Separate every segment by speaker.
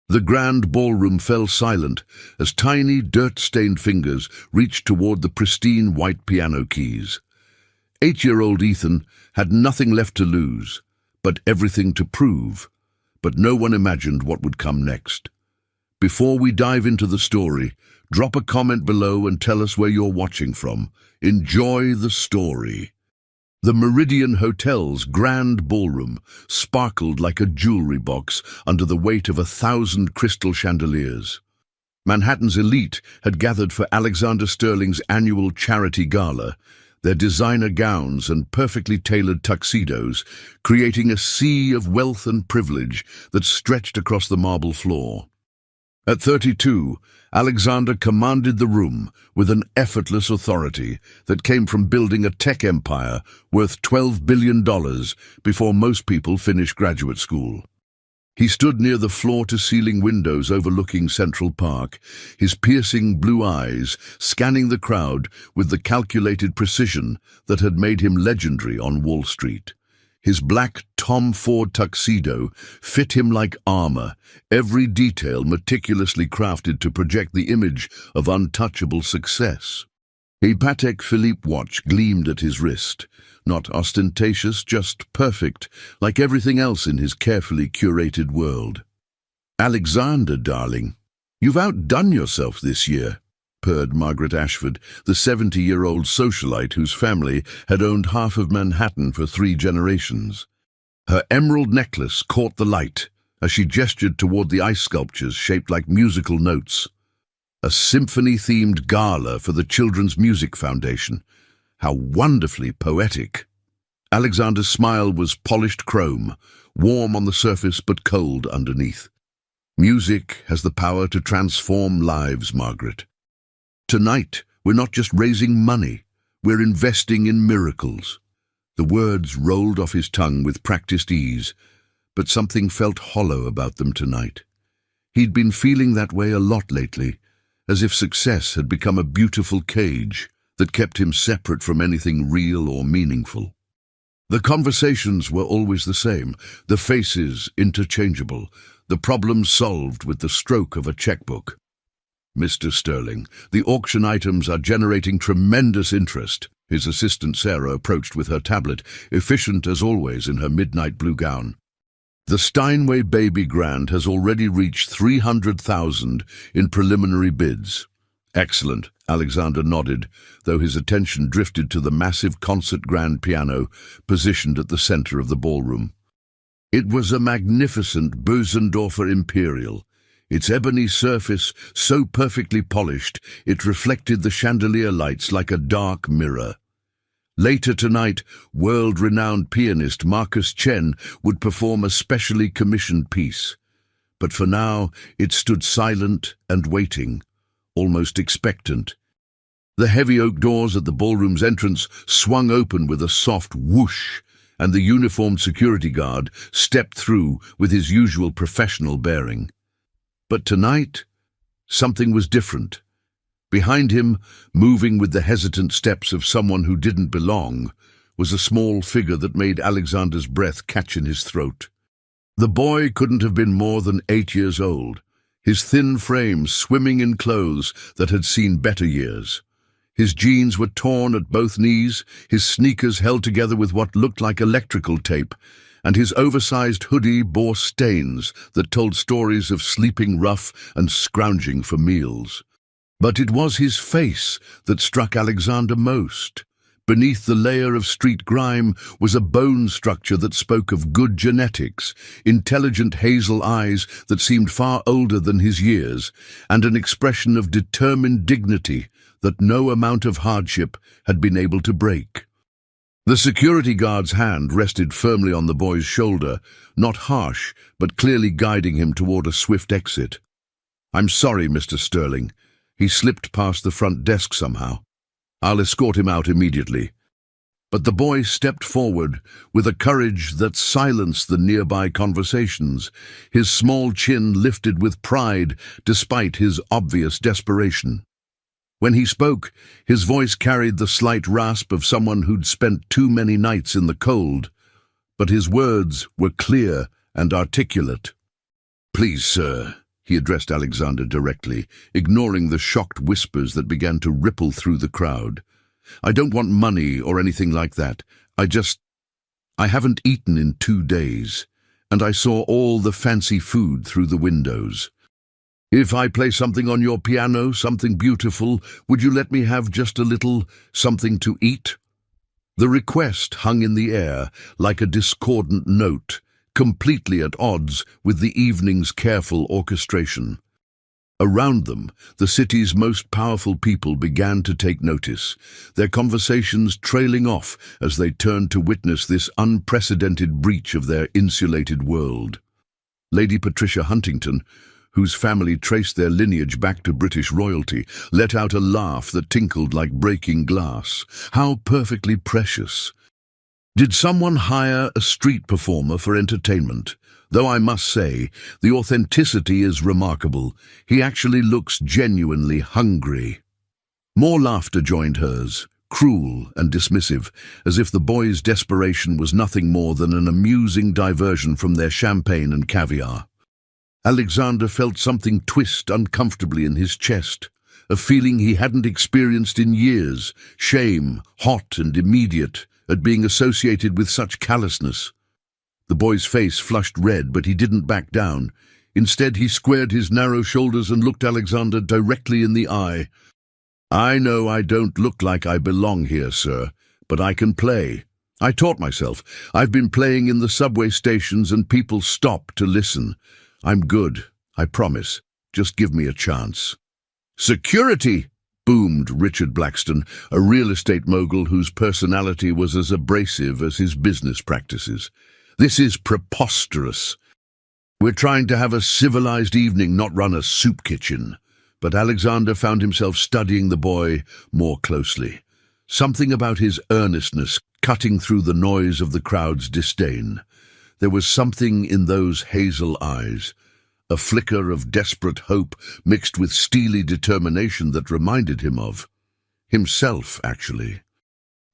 Speaker 1: The grand ballroom fell silent as tiny, dirt-stained fingers reached toward the pristine white piano keys. 8-year-old Ethan had nothing left to lose, but everything to prove. But no one imagined what would come next. Before we dive into the story, drop a comment below and tell us where you're watching from. Enjoy the story. The Meridian Hotel's grand ballroom sparkled like a jewelry box under the weight of 1,000 crystal chandeliers. Manhattan's elite had gathered for Alexander Sterling's annual charity gala, their designer gowns and perfectly tailored tuxedos creating a sea of wealth and privilege that stretched across the marble floor. At 32, Alexander commanded the room with an effortless authority that came from building a tech empire worth $12 billion before most people finish graduate school. He stood near the floor-to-ceiling windows overlooking Central Park, his piercing blue eyes scanning the crowd with the calculated precision that had made him legendary on Wall Street. His black Tom Ford tuxedo fit him like armor, every detail meticulously crafted to project the image of untouchable success. A Patek Philippe watch gleamed at his wrist, not ostentatious, just perfect, like everything else in his carefully curated world. "Alexander, darling, you've outdone yourself this year," purred Margaret Ashford, the 70-year-old socialite whose family had owned half of Manhattan for 3 generations. Her emerald necklace caught the light as she gestured toward the ice sculptures shaped like musical notes. A symphony-themed gala for the Children's Music Foundation. How wonderfully poetic. Alexander's smile was polished chrome, warm on the surface but cold underneath. Music has the power to transform lives, Margaret. Tonight, we're not just raising money, we're investing in miracles. The words rolled off his tongue with practiced ease, but something felt hollow about them tonight. He'd been feeling that way a lot lately, as if success had become a beautiful cage that kept him separate from anything real or meaningful. The conversations were always the same, the faces interchangeable, the problems solved with the stroke of a checkbook. "Mr. Sterling, the auction items are generating tremendous interest," his assistant Sarah approached with her tablet, efficient as always in her midnight blue gown. "The Steinway Baby Grand has already reached 300,000 in preliminary bids." "Excellent," Alexander nodded, though his attention drifted to the massive concert grand piano positioned at the center of the ballroom. It was a magnificent Bösendorfer Imperial, its ebony surface so perfectly polished it reflected the chandelier lights like a dark mirror. Later tonight, world-renowned pianist Marcus Chen would perform a specially commissioned piece. But for now, it stood silent and waiting, almost expectant. The heavy oak doors at the ballroom's entrance swung open with a soft whoosh, and the uniformed security guard stepped through with his usual professional bearing. But tonight, something was different. Behind him, moving with the hesitant steps of someone who didn't belong, was a small figure that made Alexander's breath catch in his throat. The boy couldn't have been more than 8 years old, his thin frame swimming in clothes that had seen better years. His jeans were torn at both knees, his sneakers held together with what looked like electrical tape, and his oversized hoodie bore stains that told stories of sleeping rough and scrounging for meals. But it was his face that struck Alexander most. Beneath the layer of street grime was a bone structure that spoke of good genetics, intelligent hazel eyes that seemed far older than his years, and an expression of determined dignity that no amount of hardship had been able to break. The security guard's hand rested firmly on the boy's shoulder, not harsh, but clearly guiding him toward a swift exit. "I'm sorry, Mr. Sterling." He slipped past the front desk somehow. "I'll escort him out immediately." But the boy stepped forward with a courage that silenced the nearby conversations, his small chin lifted with pride despite his obvious desperation. When he spoke, his voice carried the slight rasp of someone who'd spent too many nights in the cold, but his words were clear and articulate. "Please, sir," he addressed Alexander directly, ignoring the shocked whispers that began to ripple through the crowd. "I don't want money or anything like that. I haven't eaten in 2 days, and I saw all the fancy food through the windows. If I play something on your piano, something beautiful, would you let me have just a little something to eat?" The request hung in the air like a discordant note, completely at odds with the evening's careful orchestration. Around them, the city's most powerful people began to take notice, their conversations trailing off as they turned to witness this unprecedented breach of their insulated world. Lady Patricia Huntington, whose family traced their lineage back to British royalty, let out a laugh that tinkled like breaking glass. How perfectly precious! Did someone hire a street performer for entertainment? Though I must say, the authenticity is remarkable. He actually looks genuinely hungry. More laughter joined hers, cruel and dismissive, as if the boys' desperation was nothing more than an amusing diversion from their champagne and caviar. Alexander felt something twist uncomfortably in his chest, a feeling he hadn't experienced in years, shame, hot and immediate, at being associated with such callousness. The boy's face flushed red, but he didn't back down. Instead, he squared his narrow shoulders and looked Alexander directly in the eye. "I know I don't look like I belong here, sir, but I can play. I taught myself. I've been playing in the subway stations and people stop to listen. I'm good, I promise. Just give me a chance." "Security!" boomed Richard Blackstone, a real estate mogul whose personality was as abrasive as his business practices. "This is preposterous. We're trying to have a civilized evening, not run a soup kitchen." But Alexander found himself studying the boy more closely. Something about his earnestness cutting through the noise of the crowd's disdain. There was something in those hazel eyes, a flicker of desperate hope mixed with steely determination that reminded him of himself, actually.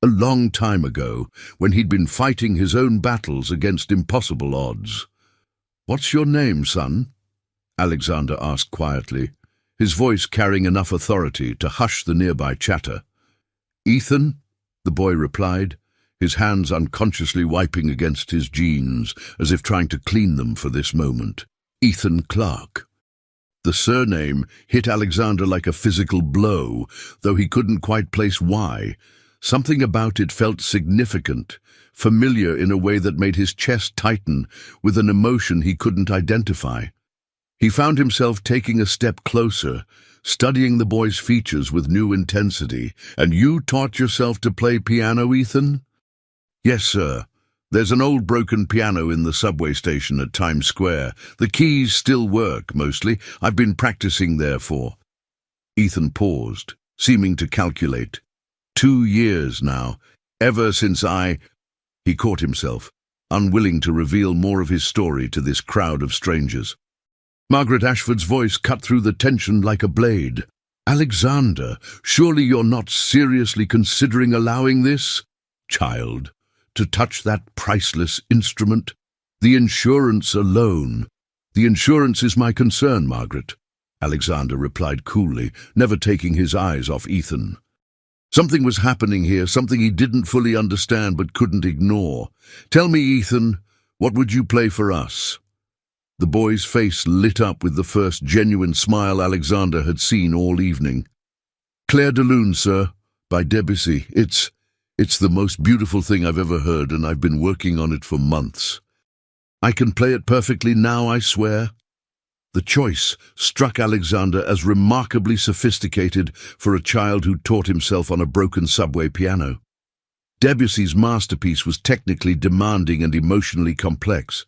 Speaker 1: A long time ago, when he'd been fighting his own battles against impossible odds. "What's your name, son?" Alexander asked quietly, his voice carrying enough authority to hush the nearby chatter. "Ethan," the boy replied, his hands unconsciously wiping against his jeans, as if trying to clean them for this moment. "Ethan Clark." The surname hit Alexander like a physical blow, though he couldn't quite place why. Something about it felt significant, familiar in a way that made his chest tighten with an emotion he couldn't identify. He found himself taking a step closer, studying the boy's features with new intensity. "And you taught yourself to play piano, Ethan?" "Yes, sir. There's an old broken piano in the subway station at Times Square. The keys still work, mostly. I've been practicing there for—" Ethan paused, seeming to calculate. 2 years now, ever since He caught himself, unwilling to reveal more of his story to this crowd of strangers. Margaret Ashford's voice cut through the tension like a blade. "Alexander, surely you're not seriously considering allowing this child to touch that priceless instrument? The insurance alone—" "The insurance is my concern, Margaret," Alexander replied coolly, never taking his eyes off Ethan. Something was happening here, something he didn't fully understand but couldn't ignore. "Tell me, Ethan, what would you play for us?" The boy's face lit up with the first genuine smile Alexander had seen all evening. "Clair de Lune, sir, by Debussy. It's the most beautiful thing I've ever heard, and I've been working on it for months. I can play it perfectly now, I swear." The choice struck Alexander as remarkably sophisticated for a child who taught himself on a broken subway piano. Debussy's masterpiece was technically demanding and emotionally complex,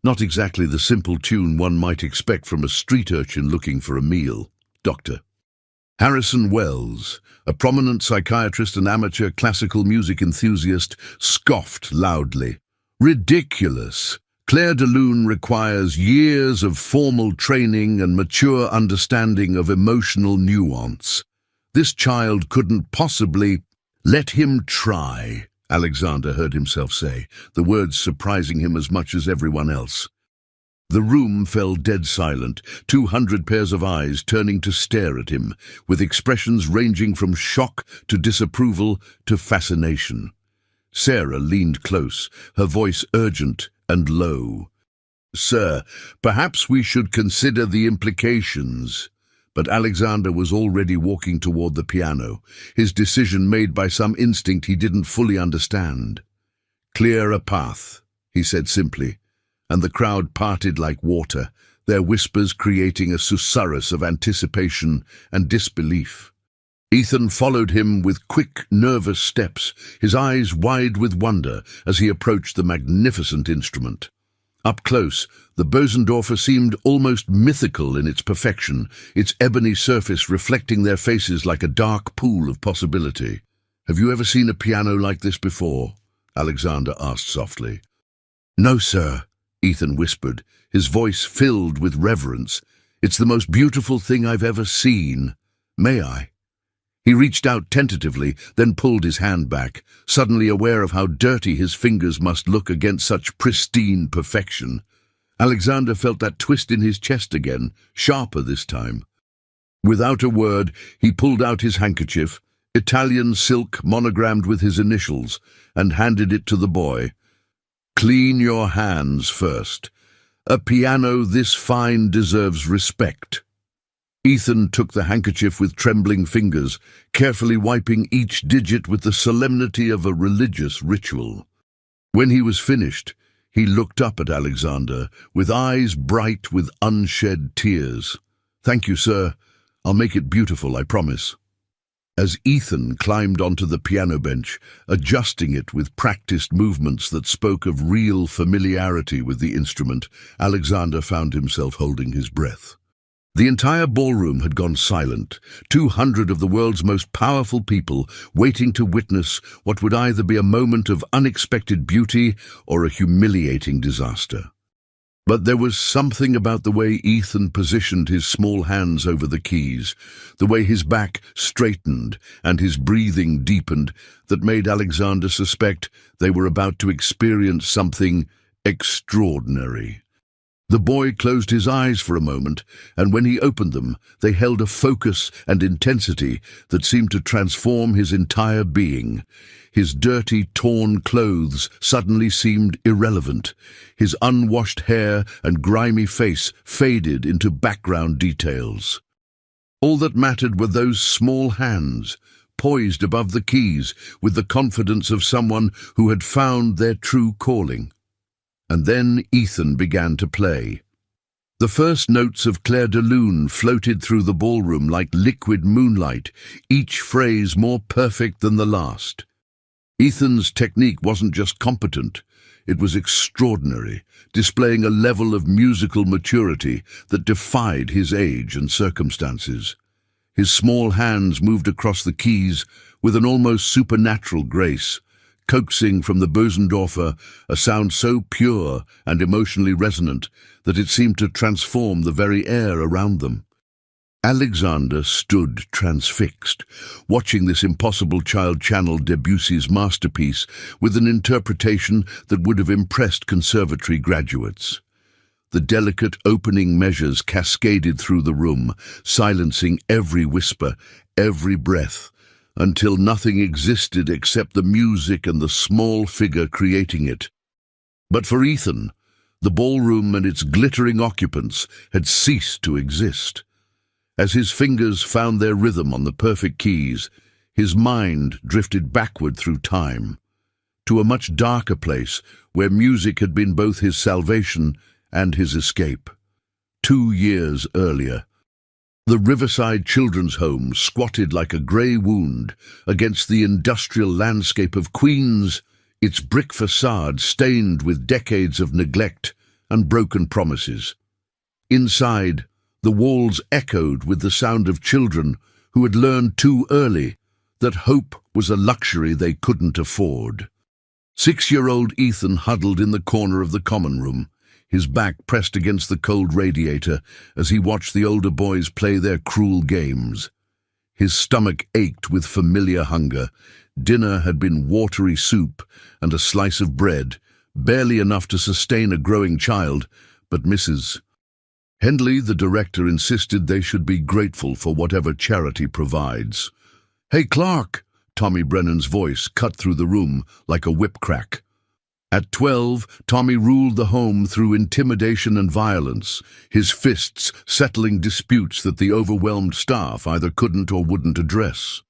Speaker 1: not exactly the simple tune one might expect from a street urchin looking for a meal. Dr. Harrison Wells, a prominent psychiatrist and amateur classical music enthusiast, scoffed loudly. "Ridiculous! Clair de Lune requires years of formal training and mature understanding of emotional nuance. This child couldn't possibly—" "Let him try," Alexander heard himself say, the words surprising him as much as everyone else. The room fell dead silent, 200 pairs of eyes turning to stare at him, with expressions ranging from shock to disapproval to fascination. Sarah leaned close, her voice urgent and low. "Sir, perhaps we should consider the implications." But Alexander was already walking toward the piano, his decision made by some instinct he didn't fully understand. "Clear a path," he said simply, and the crowd parted like water, their whispers creating a susurrus of anticipation and disbelief. Ethan followed him with quick, nervous steps, his eyes wide with wonder as he approached the magnificent instrument. Up close, the Bösendorfer seemed almost mythical in its perfection, its ebony surface reflecting their faces like a dark pool of possibility. "Have you ever seen a piano like this before?" Alexander asked softly. "No, sir," Ethan whispered, his voice filled with reverence. "It's the most beautiful thing I've ever seen. May I?" He reached out tentatively, then pulled his hand back, suddenly aware of how dirty his fingers must look against such pristine perfection. Alexander felt that twist in his chest again, sharper this time. Without a word, he pulled out his handkerchief, Italian silk monogrammed with his initials, and handed it to the boy. "Clean your hands first. A piano this fine deserves respect." Ethan took the handkerchief with trembling fingers, carefully wiping each digit with the solemnity of a religious ritual. When he was finished, he looked up at Alexander, with eyes bright with unshed tears. "Thank you, sir. I'll make it beautiful, I promise." As Ethan climbed onto the piano bench, adjusting it with practiced movements that spoke of real familiarity with the instrument, Alexander found himself holding his breath. The entire ballroom had gone silent, 200 of the world's most powerful people waiting to witness what would either be a moment of unexpected beauty or a humiliating disaster. But there was something about the way Ethan positioned his small hands over the keys, the way his back straightened and his breathing deepened, that made Alexander suspect they were about to experience something extraordinary. The boy closed his eyes for a moment, and when he opened them, they held a focus and intensity that seemed to transform his entire being. His dirty, torn clothes suddenly seemed irrelevant. His unwashed hair and grimy face faded into background details. All that mattered were those small hands, poised above the keys with the confidence of someone who had found their true calling. And then Ethan began to play. The first notes of Clair de Lune floated through the ballroom like liquid moonlight, each phrase more perfect than the last. Ethan's technique wasn't just competent, it was extraordinary, displaying a level of musical maturity that defied his age and circumstances. His small hands moved across the keys with an almost supernatural grace, coaxing from the Bösendorfer a sound so pure and emotionally resonant that it seemed to transform the very air around them. Alexander stood transfixed, watching this impossible child channel Debussy's masterpiece with an interpretation that would have impressed conservatory graduates. The delicate opening measures cascaded through the room, silencing every whisper, every breath, until nothing existed except the music and the small figure creating it. But for Ethan, the ballroom and its glittering occupants had ceased to exist. As his fingers found their rhythm on the perfect keys, his mind drifted backward through time, to a much darker place where music had been both his salvation and his escape. 2 years earlier, the Riverside Children's Home squatted like a grey wound against the industrial landscape of Queens, its brick facade stained with decades of neglect and broken promises. Inside, the walls echoed with the sound of children who had learned too early that hope was a luxury they couldn't afford. 6-year-old Ethan huddled in the corner of the common room, his back pressed against the cold radiator as he watched the older boys play their cruel games. His stomach ached with familiar hunger. Dinner had been watery soup and a slice of bread, barely enough to sustain a growing child, but Mrs. Henley, the director, insisted they should be grateful for whatever charity provides. "Hey, Clark!" Tommy Brennan's voice cut through the room like a whip crack. At 12, Tommy ruled the home through intimidation and violence, his fists settling disputes that the overwhelmed staff either couldn't or wouldn't address.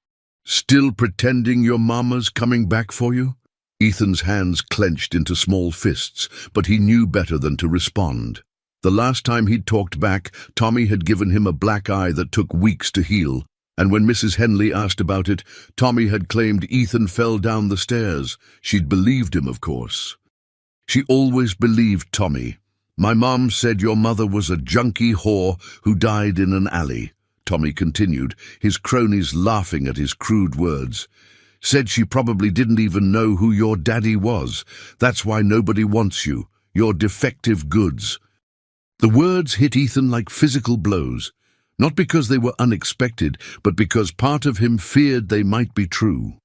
Speaker 1: "Still pretending your mama's coming back for you?" Ethan's hands clenched into small fists, but he knew better than to respond. The last time he'd talked back, Tommy had given him a black eye that took weeks to heal, and when Mrs. Henley asked about it, Tommy had claimed Ethan fell down the stairs. She'd believed him, of course. She always believed Tommy. "My mom said your mother was a junkie whore who died in an alley," Tommy continued, his cronies laughing at his crude words. "Said she probably didn't even know who your daddy was. That's why nobody wants you. You're defective goods." The words hit Ethan like physical blows, not because they were unexpected, but because part of him feared they might be true.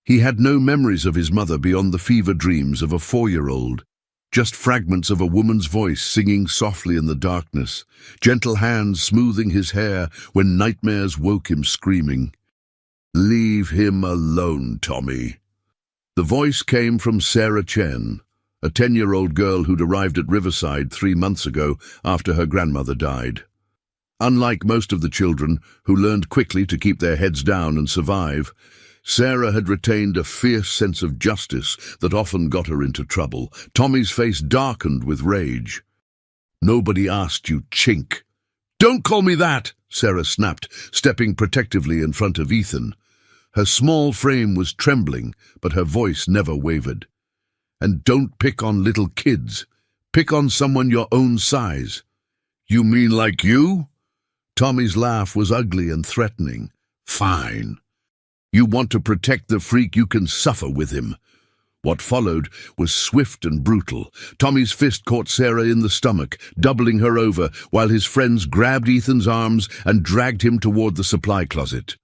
Speaker 1: He had no memories of his mother beyond the fever dreams of a 4-year-old, just fragments of a woman's voice singing softly in the darkness, gentle hands smoothing his hair when nightmares woke him screaming. "Leave him alone, Tommy." The voice came from Sarah Chen, a 10-year-old girl who'd arrived at Riverside 3 months ago after her grandmother died. Unlike most of the children, who learned quickly to keep their heads down and survive, Sarah had retained a fierce sense of justice that often got her into trouble. Tommy's face darkened with rage. "Nobody asked you, chink." "Don't call me that," Sarah snapped, stepping protectively in front of Ethan. Her small frame was trembling, but her voice never wavered. "And don't pick on little kids. Pick on someone your own size." "You mean like you?" Tommy's laugh was ugly and threatening. "Fine. You want to protect the freak, you can suffer with him." What followed was swift and brutal. Tommy's fist caught Sarah in the stomach, doubling her over, while his friends grabbed Ethan's arms and dragged him toward the supply closet.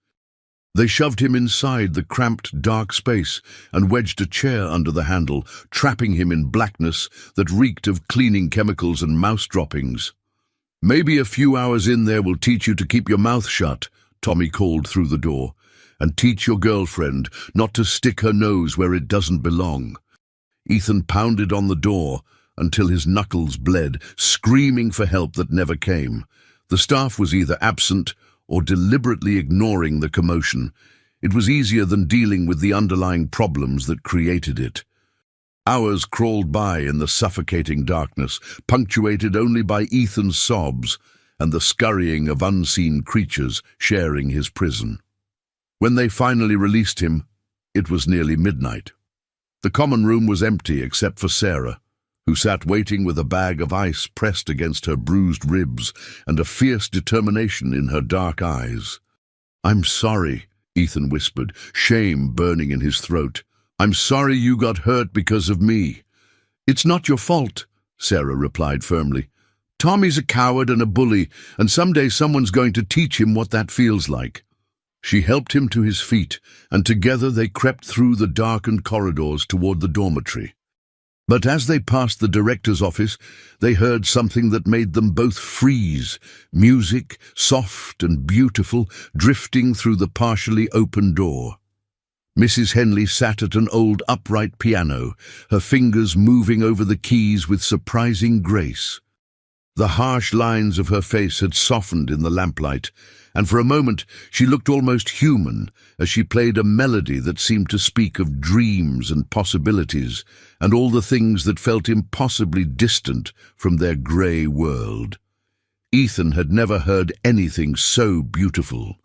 Speaker 1: They shoved him inside the cramped, dark space and wedged a chair under the handle, trapping him in blackness that reeked of cleaning chemicals and mouse droppings. "Maybe a few hours in there will teach you to keep your mouth shut," Tommy called through the door, "and teach your girlfriend not to stick her nose where it doesn't belong." Ethan pounded on the door until his knuckles bled, screaming for help that never came. The staff was either absent or deliberately ignoring the commotion. It was easier than dealing with the underlying problems that created it. Hours crawled by in the suffocating darkness, punctuated only by Ethan's sobs and the scurrying of unseen creatures sharing his prison. When they finally released him, it was nearly midnight. The common room was empty except for Sarah, who sat waiting with a bag of ice pressed against her bruised ribs and a fierce determination in her dark eyes. "I'm sorry," Ethan whispered, shame burning in his throat. "I'm sorry you got hurt because of me." "It's not your fault," Sarah replied firmly. "Tommy's a coward and a bully, and someday someone's going to teach him what that feels like." She helped him to his feet, and together they crept through the darkened corridors toward the dormitory. But as they passed the director's office, they heard something that made them both freeze. Music, soft and beautiful, drifting through the partially open door. Mrs. Henley sat at an old upright piano, her fingers moving over the keys with surprising grace. The harsh lines of her face had softened in the lamplight, and for a moment she looked almost human as she played a melody that seemed to speak of dreams and possibilities and all the things that felt impossibly distant from their grey world. Ethan had never heard anything so beautiful.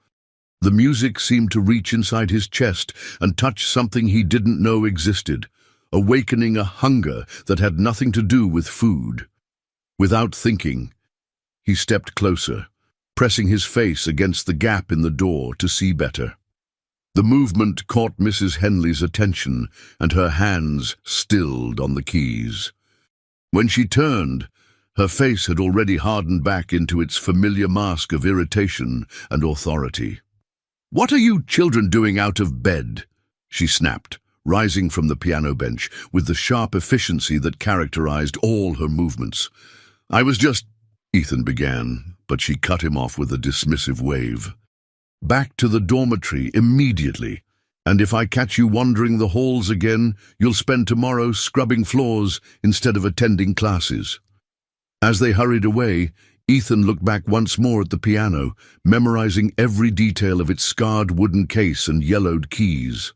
Speaker 1: The music seemed to reach inside his chest and touch something he didn't know existed, awakening a hunger that had nothing to do with food. Without thinking, he stepped closer, pressing his face against the gap in the door to see better. The movement caught Mrs. Henley's attention, and her hands stilled on the keys. When she turned, her face had already hardened back into its familiar mask of irritation and authority. "What are you children doing out of bed?" she snapped, rising from the piano bench with the sharp efficiency that characterized all her movements. I was just... Ethan began, but she cut him off with a dismissive wave. Back to the dormitory immediately. And if I catch you wandering the halls again, you'll spend tomorrow scrubbing floors instead of attending classes. As they hurried away, Ethan looked back once more at the piano, memorizing every detail of its scarred wooden case and yellowed keys.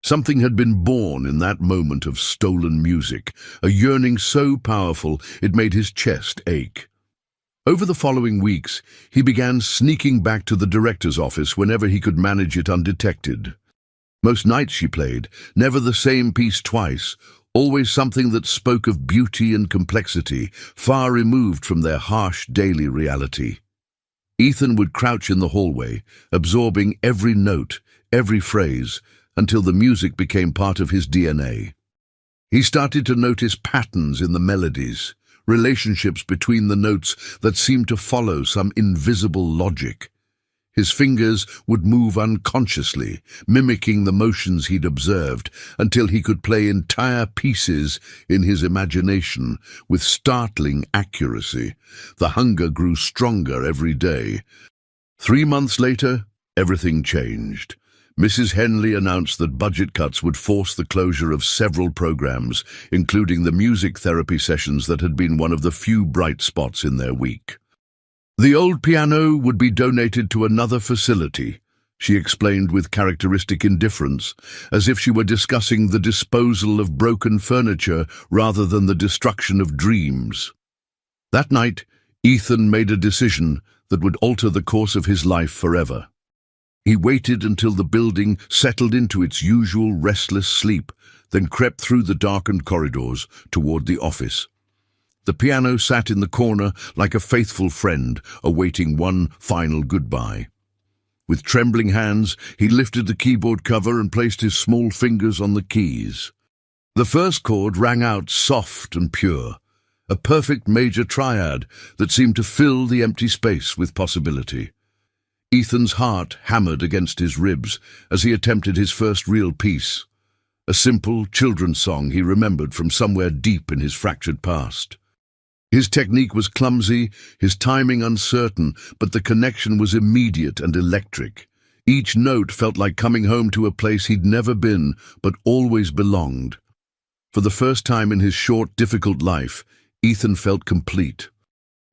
Speaker 1: Something had been born in that moment of stolen music, a yearning so powerful it made his chest ache. Over the following weeks, he began sneaking back to the director's office whenever he could manage it undetected. Most nights she played, never the same piece twice, always something that spoke of beauty and complexity, far removed from their harsh daily reality. Ethan would crouch in the hallway, absorbing every note, every phrase, until the music became part of his DNA. He started to notice patterns in the melodies, relationships between the notes that seemed to follow some invisible logic. His fingers would move unconsciously, mimicking the motions he'd observed, until he could play entire pieces in his imagination with startling accuracy. The hunger grew stronger every day. 3 months later, everything changed. Mrs. Henley announced that budget cuts would force the closure of several programs, including the music therapy sessions that had been one of the few bright spots in their week. The old piano would be donated to another facility, she explained with characteristic indifference, as if she were discussing the disposal of broken furniture rather than the destruction of dreams. That night, Ethan made a decision that would alter the course of his life forever. He waited until the building settled into its usual restless sleep, then crept through the darkened corridors toward the office. The piano sat in the corner like a faithful friend, awaiting one final goodbye. With trembling hands, he lifted the keyboard cover and placed his small fingers on the keys. The first chord rang out soft and pure, a perfect major triad that seemed to fill the empty space with possibility. Ethan's heart hammered against his ribs as he attempted his first real piece, a simple children's song he remembered from somewhere deep in his fractured past. His technique was clumsy, his timing uncertain, but the connection was immediate and electric. Each note felt like coming home to a place he'd never been, but always belonged. For the first time in his short, difficult life, Ethan felt complete.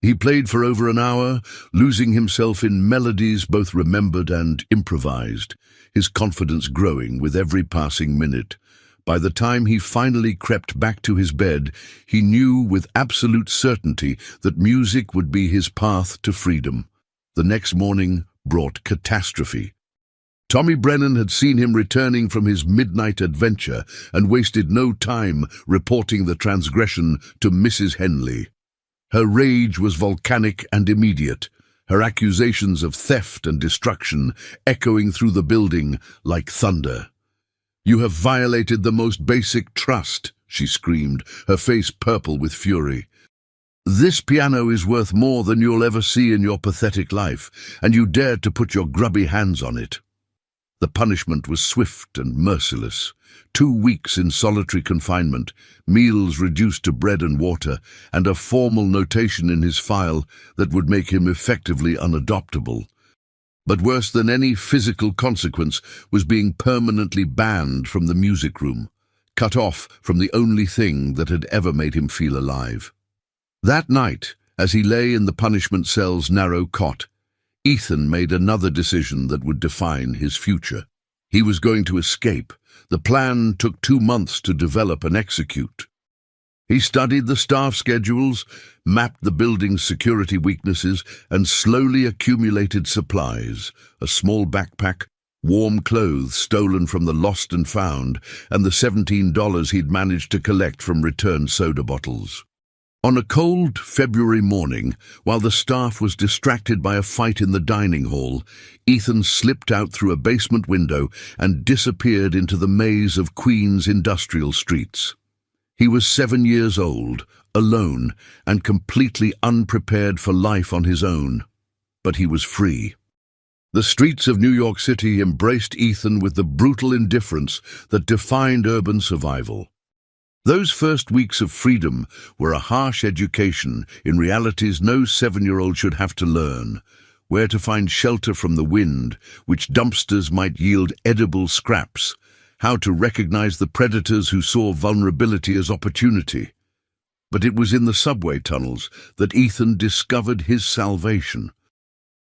Speaker 1: He played for over an hour, losing himself in melodies both remembered and improvised, his confidence growing with every passing minute. By the time he finally crept back to his bed, he knew with absolute certainty that music would be his path to freedom. The next morning brought catastrophe. Tommy Brennan had seen him returning from his midnight adventure and wasted no time reporting the transgression to Mrs. Henley. Her rage was volcanic and immediate, her accusations of theft and destruction echoing through the building like thunder. "You have violated the most basic trust," she screamed, her face purple with fury. "This piano is worth more than you'll ever see in your pathetic life, and you dared to put your grubby hands on it." The punishment was swift and merciless. 2 weeks in solitary confinement, meals reduced to bread and water, and a formal notation in his file that would make him effectively unadoptable. But worse than any physical consequence was being permanently banned from the music room, cut off from the only thing that had ever made him feel alive. That night, as he lay in the punishment cell's narrow cot, Ethan made another decision that would define his future. He was going to escape. The plan took 2 months to develop and execute. He studied the staff schedules, mapped the building's security weaknesses, and slowly accumulated supplies: a small backpack, warm clothes stolen from the lost and found, and the $17 he'd managed to collect from returned soda bottles. On a cold February morning, while the staff was distracted by a fight in the dining hall, Ethan slipped out through a basement window and disappeared into the maze of Queens' industrial streets. He was 7 years old, alone, and completely unprepared for life on his own. But he was free. The streets of New York City embraced Ethan with the brutal indifference that defined urban survival. Those first weeks of freedom were a harsh education in realities no 7-year-old should have to learn. Where to find shelter from the wind, which dumpsters might yield edible scraps, how to recognize the predators who saw vulnerability as opportunity. But it was in the subway tunnels that Ethan discovered his salvation.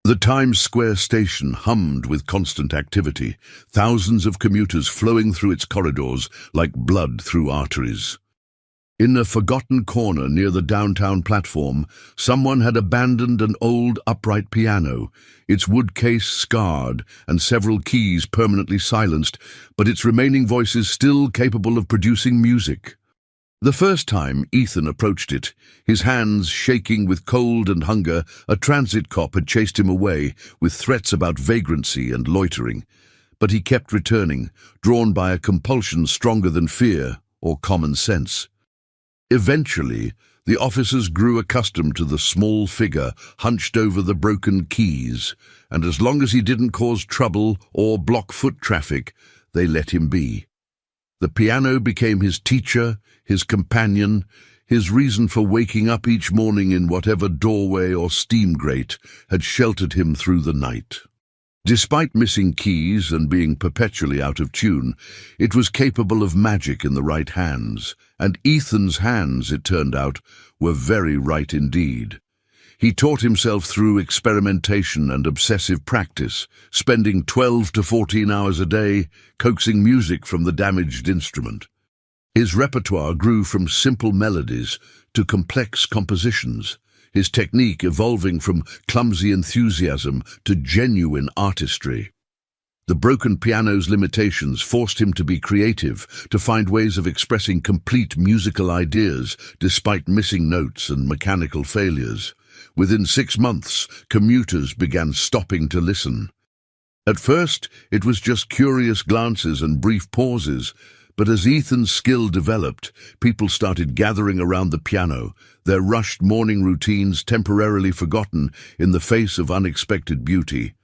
Speaker 1: The Times Square station hummed with constant activity, thousands of commuters flowing through its corridors like blood through arteries. In a forgotten corner near the downtown platform, someone had abandoned an old upright piano, its wood case scarred and several keys permanently silenced, but its remaining voices still capable of producing music. The first time Ethan approached it, his hands shaking with cold and hunger, a transit cop had chased him away with threats about vagrancy and loitering. But he kept returning, drawn by a compulsion stronger than fear or common sense. Eventually, the officers grew accustomed to the small figure hunched over the broken keys, and as long as he didn't cause trouble or block foot traffic, they let him be. The piano became his teacher, his companion, his reason for waking up each morning in whatever doorway or steam grate had sheltered him through the night. Despite missing keys and being perpetually out of tune, it was capable of magic in the right hands, and Ethan's hands, it turned out, were very right indeed. He taught himself through experimentation and obsessive practice, spending 12 to 14 hours a day coaxing music from the damaged instrument. His repertoire grew from simple melodies to complex compositions, his technique evolving from clumsy enthusiasm to genuine artistry. The broken piano's limitations forced him to be creative, to find ways of expressing complete musical ideas despite missing notes and mechanical failures. Within 6 months, commuters began stopping to listen. At first, it was just curious glances and brief pauses, but as Ethan's skill developed, people started gathering around the piano, their rushed morning routines temporarily forgotten in the face of unexpected beauty.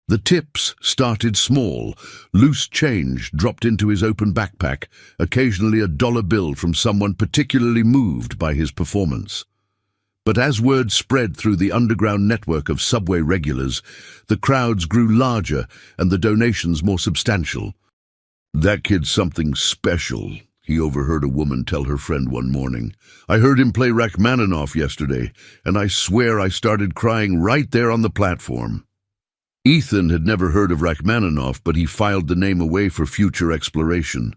Speaker 1: The tips started small, loose change dropped into his open backpack, occasionally a dollar bill from someone particularly moved by his performance. But as word spread through the underground network of subway regulars, the crowds grew larger and the donations more substantial. "That kid's something special," he overheard a woman tell her friend one morning. "I heard him play Rachmaninoff yesterday, and I swear I started crying right there on the platform." Ethan had never heard of Rachmaninoff, but he filed the name away for future exploration.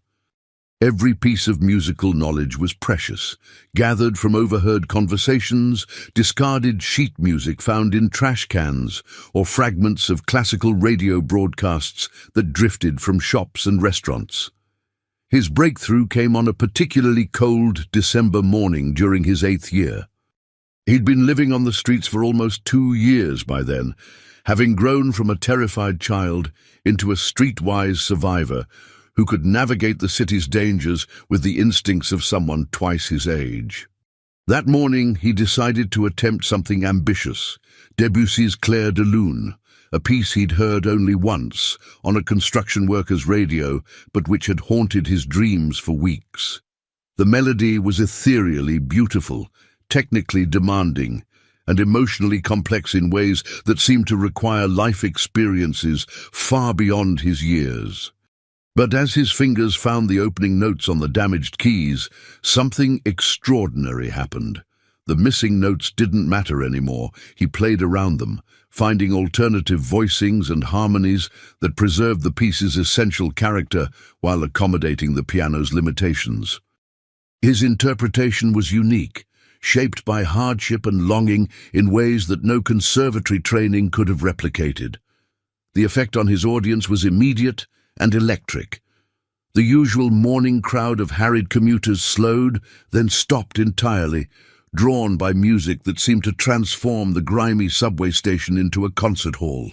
Speaker 1: Every piece of musical knowledge was precious, gathered from overheard conversations, discarded sheet music found in trash cans, or fragments of classical radio broadcasts that drifted from shops and restaurants. His breakthrough came on a particularly cold December morning during his 8th year. He'd been living on the streets for almost 2 years by then, having grown from a terrified child into a streetwise survivor who could navigate the city's dangers with the instincts of someone twice his age. That morning, he decided to attempt something ambitious, Debussy's Clair de Lune, a piece he'd heard only once on a construction worker's radio, but which had haunted his dreams for weeks. The melody was ethereally beautiful, technically demanding, and emotionally complex in ways that seemed to require life experiences far beyond his years. But as his fingers found the opening notes on the damaged keys, something extraordinary happened. The missing notes didn't matter anymore. He played around them, finding alternative voicings and harmonies that preserved the piece's essential character while accommodating the piano's limitations. His interpretation was unique, shaped by hardship and longing in ways that no conservatory training could have replicated. The effect on his audience was immediate and electric. The usual morning crowd of harried commuters slowed, then stopped entirely, drawn by music that seemed to transform the grimy subway station into a concert hall.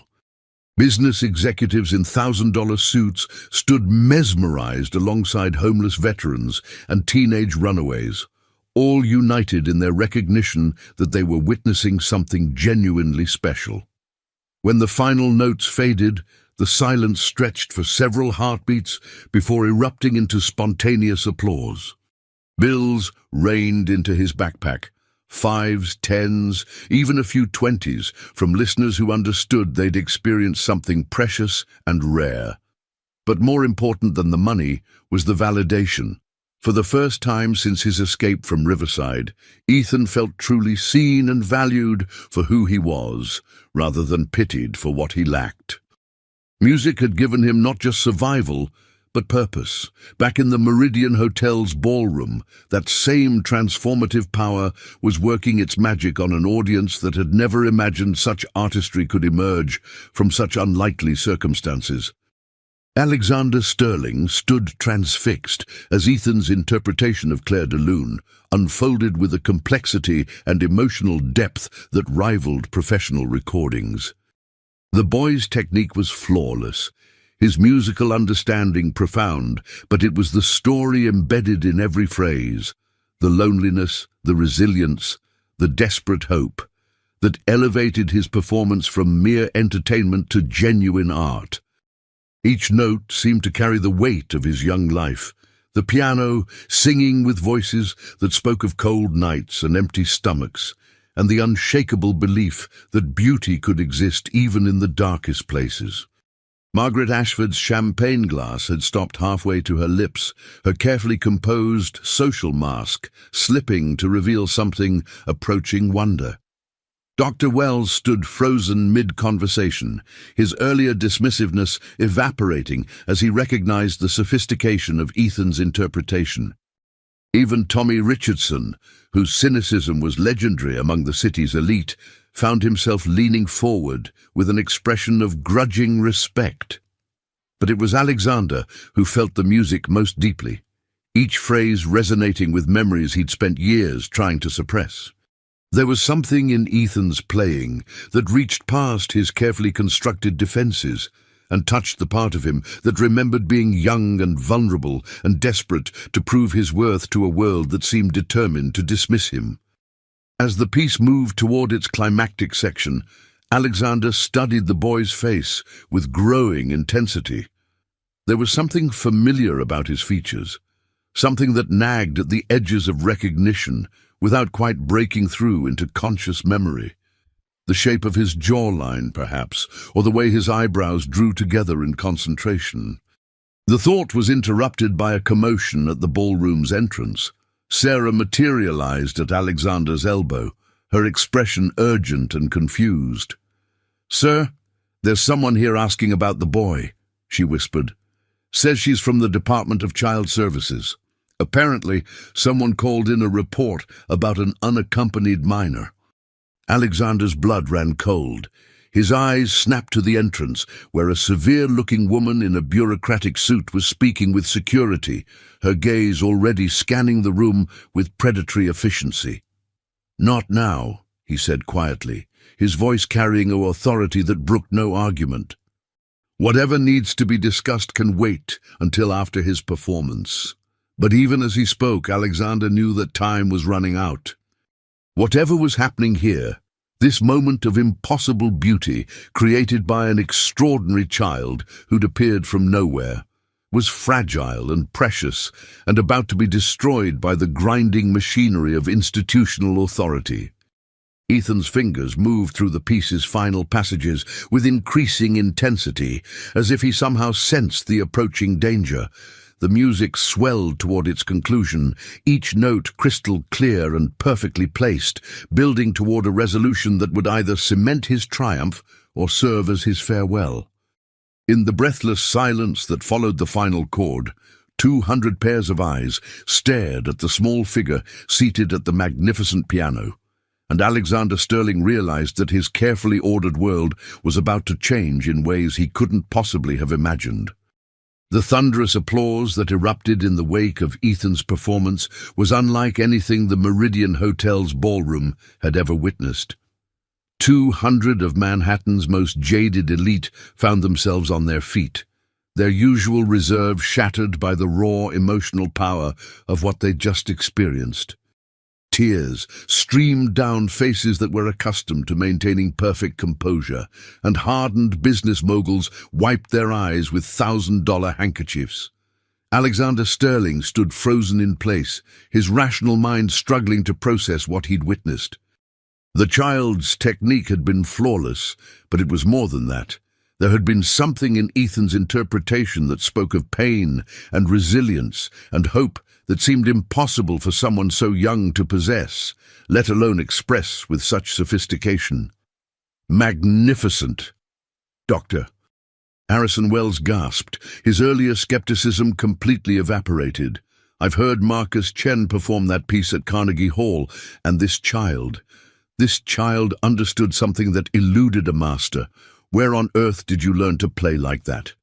Speaker 1: Business executives in $1,000 suits stood mesmerized alongside homeless veterans and teenage runaways, all united in their recognition that they were witnessing something genuinely special. When the final notes faded, the silence stretched for several heartbeats before erupting into spontaneous applause. Bills rained into his backpack. Fives, tens, even a few twenties, from listeners who understood they'd experienced something precious and rare. But more important than the money was the validation. For the first time since his escape from Riverside, Ethan felt truly seen and valued for who he was, rather than pitied for what he lacked. Music had given him not just survival, but purpose. Back in the Meridian Hotel's ballroom, that same transformative power was working its magic on an audience that had never imagined such artistry could emerge from such unlikely circumstances. Alexander Sterling stood transfixed as Ethan's interpretation of Clair de Lune unfolded with a complexity and emotional depth that rivaled professional recordings. The boy's technique was flawless, his musical understanding profound, but it was the story embedded in every phrase, the loneliness, the resilience, the desperate hope, that elevated his performance from mere entertainment to genuine art. Each note seemed to carry the weight of his young life, the piano singing with voices that spoke of cold nights and empty stomachs, and the unshakable belief that beauty could exist even in the darkest places. Margaret Ashford's champagne glass had stopped halfway to her lips, her carefully composed social mask slipping to reveal something approaching wonder. Dr. Wells stood frozen mid-conversation, his earlier dismissiveness evaporating as he recognized the sophistication of Ethan's interpretation. Even Tommy Richardson, whose cynicism was legendary among the city's elite, found himself leaning forward with an expression of grudging respect. But it was Alexander who felt the music most deeply, each phrase resonating with memories he'd spent years trying to suppress. There was something in Ethan's playing that reached past his carefully constructed defenses and touched the part of him that remembered being young and vulnerable and desperate to prove his worth to a world that seemed determined to dismiss him. As the piece moved toward its climactic section, Alexander studied the boy's face with growing intensity. There was something familiar about his features, something that nagged at the edges of recognition without quite breaking through into conscious memory. The shape of his jawline, perhaps, or the way his eyebrows drew together in concentration. The thought was interrupted by a commotion at the ballroom's entrance. Sarah materialized at Alexander's elbow, her expression urgent and confused. "Sir, there's someone here asking about the boy," she whispered. "Says she's from the Department of Child Services. Apparently, someone called in a report about an unaccompanied minor." Alexander's blood ran cold. His eyes snapped to the entrance, where a severe-looking woman in a bureaucratic suit was speaking with security, her gaze already scanning the room with predatory efficiency. "Not now," he said quietly, his voice carrying an authority that brooked no argument. "Whatever needs to be discussed can wait until after his performance." But even as he spoke, Alexander knew that time was running out. Whatever was happening here, this moment of impossible beauty created by an extraordinary child who'd appeared from nowhere, was fragile and precious and about to be destroyed by the grinding machinery of institutional authority. Ethan's fingers moved through the piece's final passages with increasing intensity, as if he somehow sensed the approaching danger. The music swelled toward its conclusion, each note crystal clear and perfectly placed, building toward a resolution that would either cement his triumph or serve as his farewell. In the breathless silence that followed the final chord, 200 pairs of eyes stared at the small figure seated at the magnificent piano, and Alexander Sterling realized that his carefully ordered world was about to change in ways he couldn't possibly have imagined. The thunderous applause that erupted in the wake of Ethan's performance was unlike anything the Meridian Hotel's ballroom had ever witnessed. 200 of Manhattan's most jaded elite found themselves on their feet, their usual reserve shattered by the raw emotional power of what they'd just experienced. Tears streamed down faces that were accustomed to maintaining perfect composure, and hardened business moguls wiped their eyes with $1,000 handkerchiefs. Alexander Sterling stood frozen in place, his rational mind struggling to process what he'd witnessed. The child's technique had been flawless, but it was more than that. There had been something in Ethan's interpretation that spoke of pain and resilience and hope that seemed impossible for someone so young to possess, let alone express with such sophistication. Magnificent, Doctor. Harrison Wells gasped, his earlier skepticism completely evaporated. I've heard Marcus Chen perform that piece at Carnegie Hall, and this child understood something that eluded a master. Where on earth did you learn to play like that?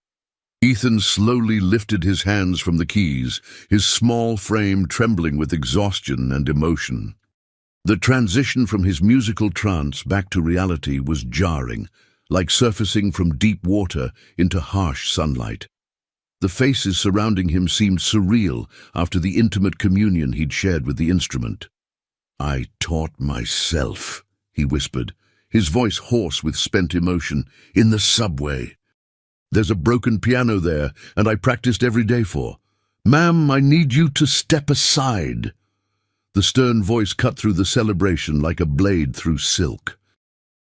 Speaker 1: Ethan slowly lifted his hands from the keys, his small frame trembling with exhaustion and emotion. The transition from his musical trance back to reality was jarring, like surfacing from deep water into harsh sunlight. The faces surrounding him seemed surreal after the intimate communion he'd shared with the instrument. I taught myself, he whispered, his voice hoarse with spent emotion, in the subway. There's a broken piano there, and I practiced every day for. Ma'am, I need you to step aside. The stern voice cut through the celebration like a blade through silk.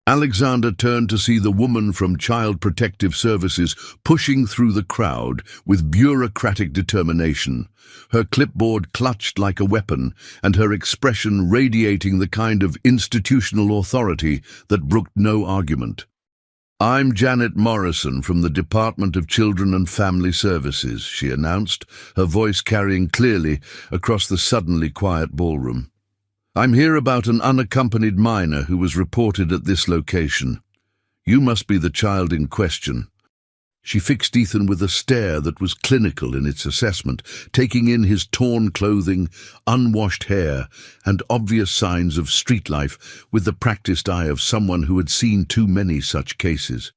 Speaker 1: Alexander turned to see the woman from Child Protective Services pushing through the crowd with bureaucratic determination, her clipboard clutched like a weapon and her expression radiating the kind of institutional authority that brooked no argument. I'm Janet Morrison from the Department of Children and Family Services, she announced, her voice carrying clearly across the suddenly quiet ballroom. I'm here about an unaccompanied minor who was reported at this location. You must be the child in question. She fixed Ethan with a stare that was clinical in its assessment, taking in his torn clothing, unwashed hair, and obvious signs of street life with the practiced eye of someone who had seen too many such cases.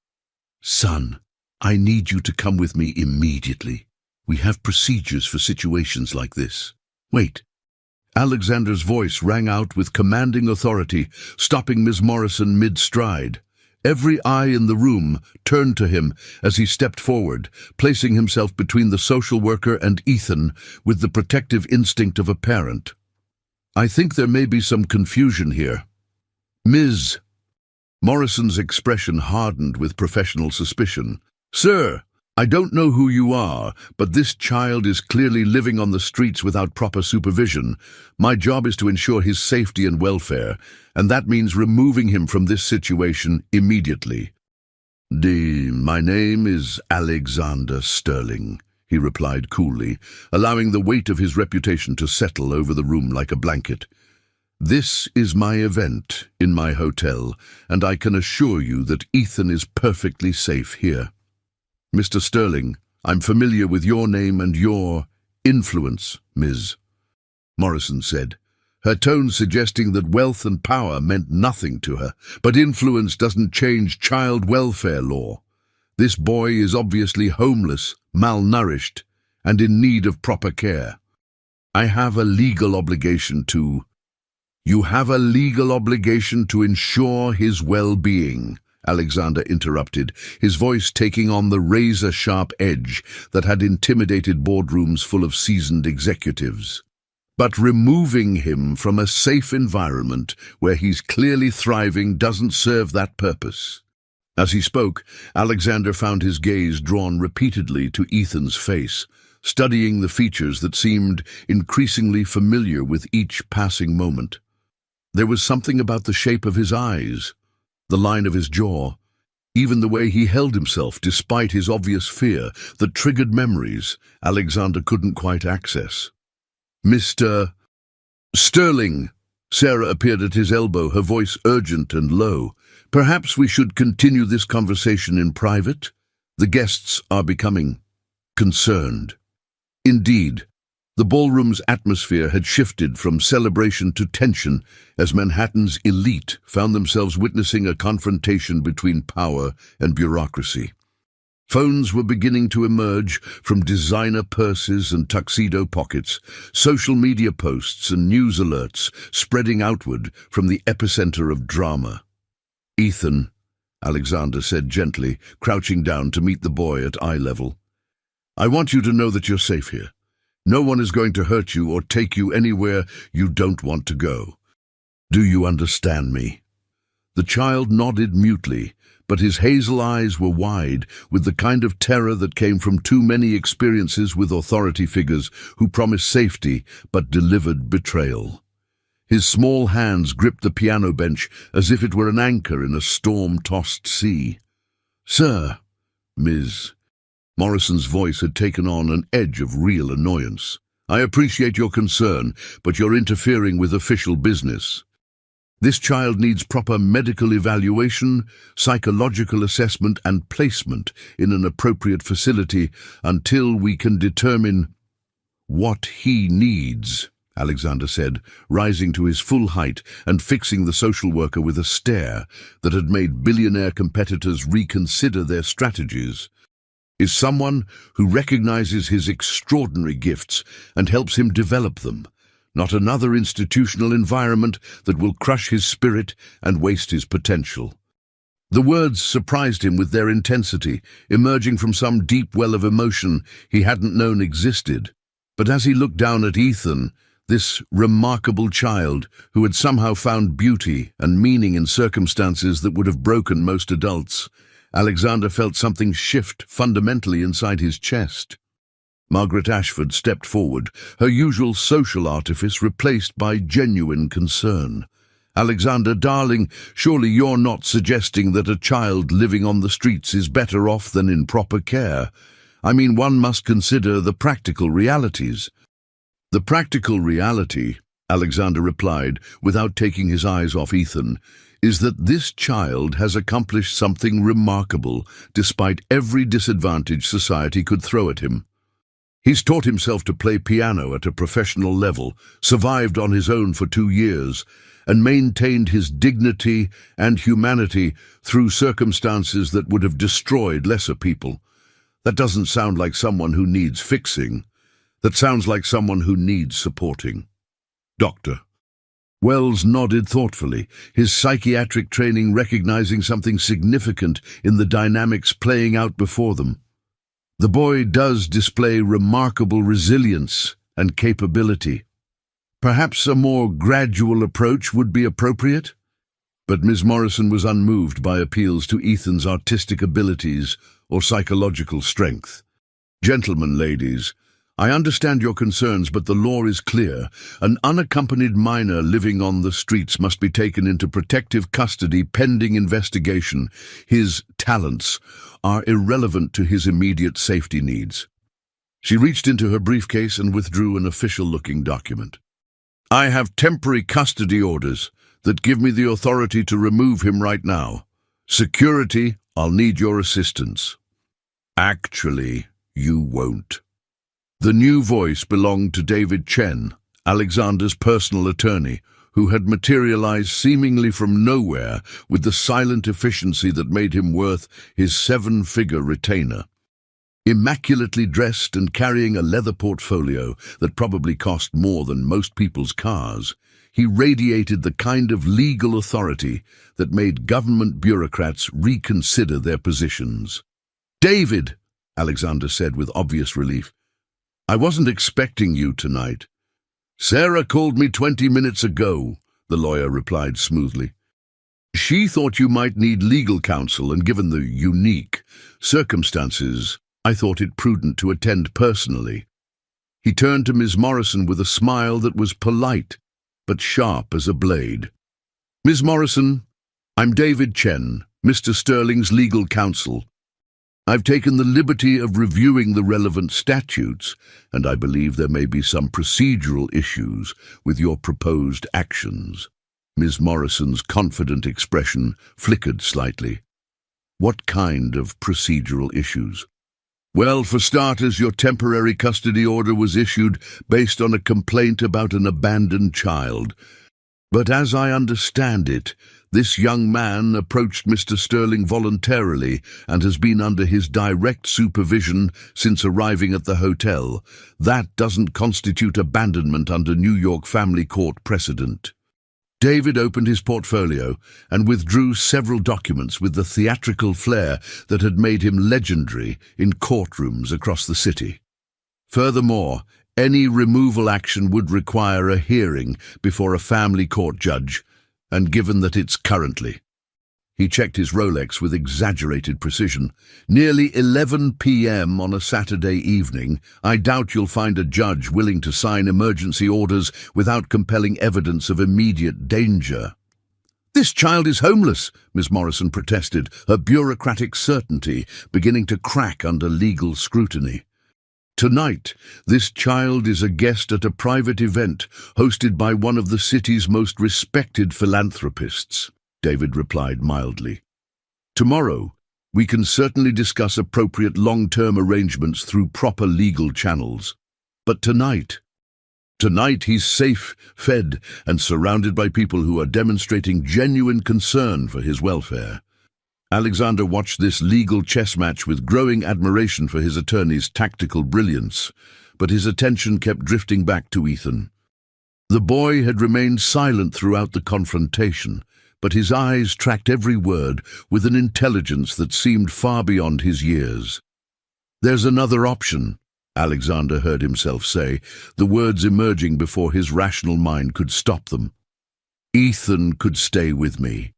Speaker 1: Son, I need you to come with me immediately. We have procedures for situations like this. Wait. Alexander's voice rang out with commanding authority, stopping Ms. Morrison mid-stride. Every eye in the room turned to him as he stepped forward, placing himself between the social worker and Ethan with the protective instinct of a parent. I think there may be some confusion here. Ms. Morrison's expression hardened with professional suspicion. Sir, I don't know who you are, but this child is clearly living on the streets without proper supervision. My job is to ensure his safety and welfare, and that means removing him from this situation immediately. My name is Alexander Sterling, he replied coolly, allowing the weight of his reputation to settle over the room like a blanket. This is my event in my hotel, and I can assure you that Ethan is perfectly safe here. Mr. Sterling, I'm familiar with your name and your influence, Ms. Morrison said, her tone suggesting that wealth and power meant nothing to her, but influence doesn't change child welfare law. This boy is obviously homeless, malnourished, and in need of proper care. I have a legal obligation to... You have a legal obligation to ensure his well-being, Alexander interrupted, his voice taking on the razor-sharp edge that had intimidated boardrooms full of seasoned executives. But removing him from a safe environment where he's clearly thriving doesn't serve that purpose. As he spoke, Alexander found his gaze drawn repeatedly to Ethan's face, studying the features that seemed increasingly familiar with each passing moment. There was something about the shape of his eyes, the line of his jaw, even the way he held himself despite his obvious fear that triggered memories Alexander couldn't quite access. Mr. Sterling, Sarah appeared at his elbow, her voice urgent and low. Perhaps we should continue this conversation in private? The guests are becoming concerned. Indeed, the ballroom's atmosphere had shifted from celebration to tension as Manhattan's elite found themselves witnessing a confrontation between power and bureaucracy. Phones were beginning to emerge from designer purses and tuxedo pockets, social media posts and news alerts spreading outward from the epicenter of drama. Ethan, Alexander said gently, crouching down to meet the boy at eye level. I want you to know that you're safe here. No one is going to hurt you or take you anywhere you don't want to go. Do you understand me?" The child nodded mutely, but his hazel eyes were wide with the kind of terror that came from too many experiences with authority figures who promised safety but delivered betrayal. His small hands gripped the piano bench as if it were an anchor in a storm-tossed sea. "Sir," Ms. Morrison's voice had taken on an edge of real annoyance. "I appreciate your concern, but you're interfering with official business. This child needs proper medical evaluation, psychological assessment, and placement in an appropriate facility until we can determine what he needs," Alexander said, rising to his full height and fixing the social worker with a stare that had made billionaire competitors reconsider their strategies. "Is someone who recognizes his extraordinary gifts and helps him develop them, not another institutional environment that will crush his spirit and waste his potential." The words surprised him with their intensity, emerging from some deep well of emotion he hadn't known existed. But as he looked down at Ethan, this remarkable child who had somehow found beauty and meaning in circumstances that would have broken most adults, Alexander felt something shift fundamentally inside his chest. Margaret Ashford stepped forward, her usual social artifice replaced by genuine concern. "Alexander, darling, surely you're not suggesting that a child living on the streets is better off than in proper care? I mean, one must consider the practical realities." "The practical reality," Alexander replied, without taking his eyes off Ethan, "is that this child has accomplished something remarkable despite every disadvantage society could throw at him. He's taught himself to play piano at a professional level, survived on his own for 2 years, and maintained his dignity and humanity through circumstances that would have destroyed lesser people. That doesn't sound like someone who needs fixing. That sounds like someone who needs supporting." "Doctor." Wells nodded thoughtfully, his psychiatric training recognizing something significant in the dynamics playing out before them. "The boy does display remarkable resilience and capability. Perhaps a more gradual approach would be appropriate?" But Ms. Morrison was unmoved by appeals to Ethan's artistic abilities or psychological strength. "Gentlemen, ladies, I understand your concerns, but the law is clear. An unaccompanied minor living on the streets must be taken into protective custody pending investigation. His talents are irrelevant to his immediate safety needs." She reached into her briefcase and withdrew an official-looking document. "I have temporary custody orders that give me the authority to remove him right now. Security, I'll need your assistance." "Actually, you won't." The new voice belonged to David Chen, Alexander's personal attorney, who had materialized seemingly from nowhere with the silent efficiency that made him worth his 7-figure retainer. Immaculately dressed and carrying a leather portfolio that probably cost more than most people's cars, he radiated the kind of legal authority that made government bureaucrats reconsider their positions. "David," Alexander said with obvious relief, "I wasn't expecting you tonight." "Sarah called me 20 minutes ago," the lawyer replied smoothly. "She thought you might need legal counsel, and given the unique circumstances, I thought it prudent to attend personally." He turned to Ms. Morrison with a smile that was polite, but sharp as a blade. "Ms. Morrison, I'm David Chen, Mr. Sterling's legal counsel. I've taken the liberty of reviewing the relevant statutes, and I believe there may be some procedural issues with your proposed actions." Ms. Morrison's confident expression flickered slightly. "What kind of procedural issues?" "Well, for starters, your temporary custody order was issued based on a complaint about an abandoned child. But as I understand it, this young man approached Mr. Sterling voluntarily and has been under his direct supervision since arriving at the hotel. That doesn't constitute abandonment under New York family court precedent." David opened his portfolio and withdrew several documents with the theatrical flair that had made him legendary in courtrooms across the city. Furthermore, any removal action would require a hearing before a family court judge, and given that it's currently. He checked his Rolex with exaggerated precision. Nearly 11 p.m. on a Saturday evening. I doubt you'll find a judge willing to sign emergency orders without compelling evidence of immediate danger. This child is homeless, Miss Morrison protested, her bureaucratic certainty beginning to crack under legal scrutiny. Tonight, this child is a guest at a private event hosted by one of the city's most respected philanthropists, David replied mildly. Tomorrow, we can certainly discuss appropriate long-term arrangements through proper legal channels. But tonight he's safe, fed, and surrounded by people who are demonstrating genuine concern for his welfare. Alexander watched this legal chess match with growing admiration for his attorney's tactical brilliance, but his attention kept drifting back to Ethan. The boy had remained silent throughout the confrontation, but his eyes tracked every word with an intelligence that seemed far beyond his years. "There's another option," Alexander heard himself say, the words emerging before his rational mind could stop them. "Ethan could stay with me."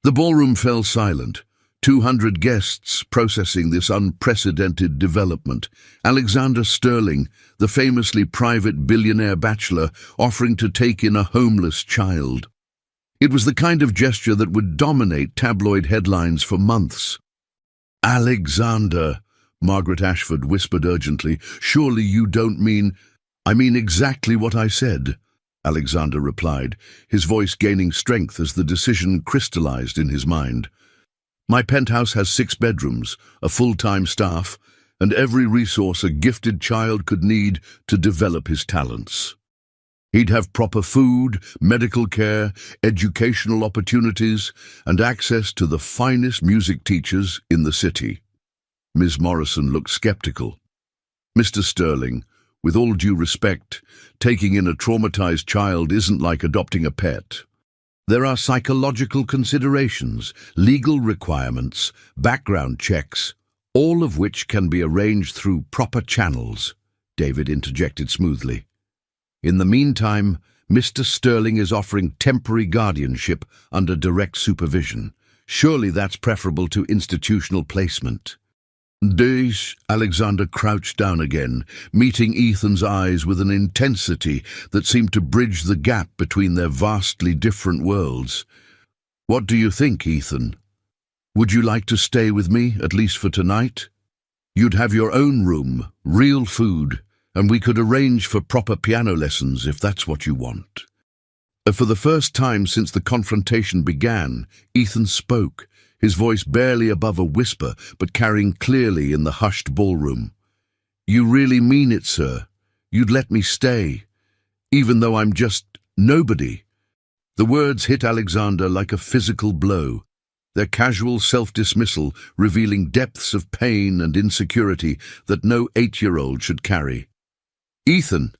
Speaker 1: The ballroom fell silent, 200 guests processing this unprecedented development. Alexander Sterling, the famously private billionaire bachelor, offering to take in a homeless child. It was the kind of gesture that would dominate tabloid headlines for months. "Alexander," Margaret Ashford whispered urgently, "surely you don't mean—" "I mean exactly what I said," Alexander replied, his voice gaining strength as the decision crystallized in his mind. "My penthouse has 6 bedrooms, a full-time staff, and every resource a gifted child could need to develop his talents. He'd have proper food, medical care, educational opportunities, and access to the finest music teachers in the city." Ms. Morrison looked skeptical. "Mr. Sterling, with all due respect, taking in a traumatized child isn't like adopting a pet. There are psychological considerations, legal requirements, background checks, all of which can be arranged through proper channels," David interjected smoothly. "In the meantime, Mr. Sterling is offering temporary guardianship under direct supervision. Surely that's preferable to institutional placement." Alexander crouched down again, meeting Ethan's eyes with an intensity that seemed to bridge the gap between their vastly different worlds. "What do you think, Ethan? Would you like to stay with me, at least for tonight? You'd have your own room, real food, and we could arrange for proper piano lessons if that's what you want." For the first time since the confrontation began, Ethan spoke, his voice barely above a whisper, but carrying clearly in the hushed ballroom. "You really mean it, sir? You'd let me stay, even though I'm just nobody?" The words hit Alexander like a physical blow, their casual self-dismissal revealing depths of pain and insecurity that no 8-year-old should carry. "Ethan,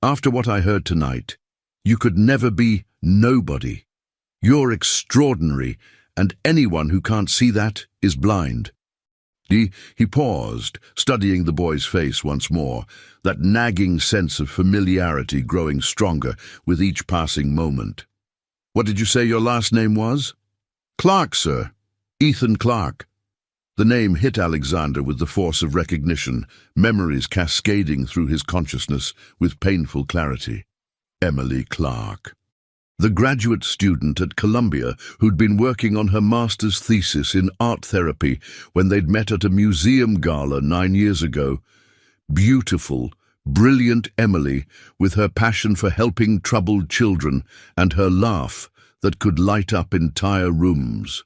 Speaker 1: after what I heard tonight, you could never be nobody. You're extraordinary, and anyone who can't see that is blind." He paused, studying the boy's face once more, that nagging sense of familiarity growing stronger with each passing moment. "What did you say your last name was?" "Clark, sir. Ethan Clark." The name hit Alexander with the force of recognition, memories cascading through his consciousness with painful clarity. Emily Clark. The graduate student at Columbia who'd been working on her master's thesis in art therapy when they'd met at a museum gala 9 years ago. Beautiful, brilliant Emily, with her passion for helping troubled children and her laugh that could light up entire rooms.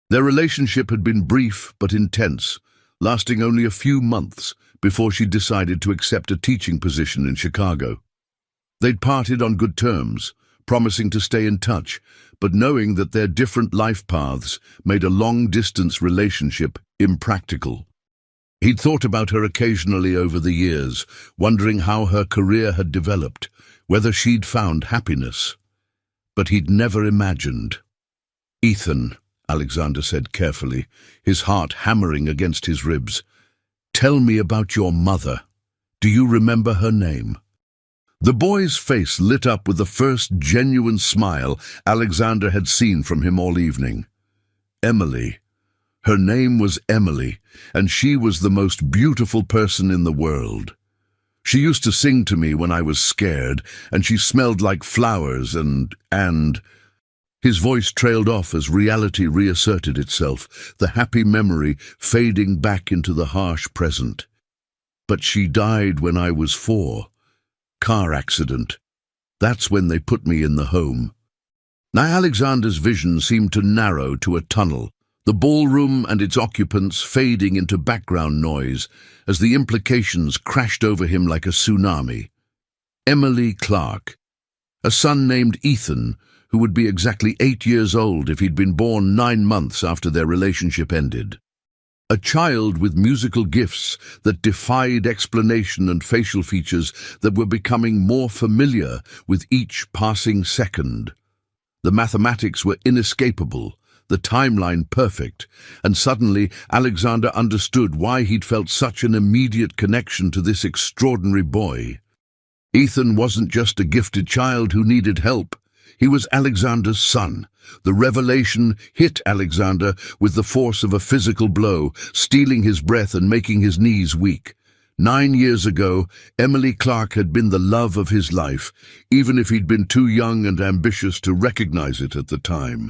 Speaker 1: Their relationship had been brief but intense, lasting only a few months before she decided to accept a teaching position in Chicago. They'd parted on good terms, promising to stay in touch, but knowing that their different life paths made a long-distance relationship impractical. He'd thought about her occasionally over the years, wondering how her career had developed, whether she'd found happiness. but he'd never imagined. "Ethan," Alexander said carefully, his heart hammering against his ribs, "tell me about your mother. Do you remember her name?" The boy's face lit up with the first genuine smile Alexander had seen from him all evening. Emily. Her name was Emily, and she was the most beautiful person in the world. She used to sing to me when I was scared, and she smelled like flowers and... His voice trailed off as reality reasserted itself, the happy memory fading back into the harsh present. But she died when I was 4. Car accident. That's when they put me in the home. Now Alexander's vision seemed to narrow to a tunnel, the ballroom and its occupants fading into background noise as the implications crashed over him like a tsunami. Emily Clark. A son named Ethan, who would be exactly 8 years old if he'd been born 9 months after their relationship ended. A child with musical gifts that defied explanation and facial features that were becoming more familiar with each passing second. The mathematics were inescapable, the timeline perfect, and suddenly Alexander understood why he'd felt such an immediate connection to this extraordinary boy. Ethan wasn't just a gifted child who needed help. He was Alexander's son. The revelation hit Alexander with the force of a physical blow, stealing his breath and making his knees weak. 9 years ago, Emily Clark had been the love of his life, even if he'd been too young and ambitious to recognize it at the time.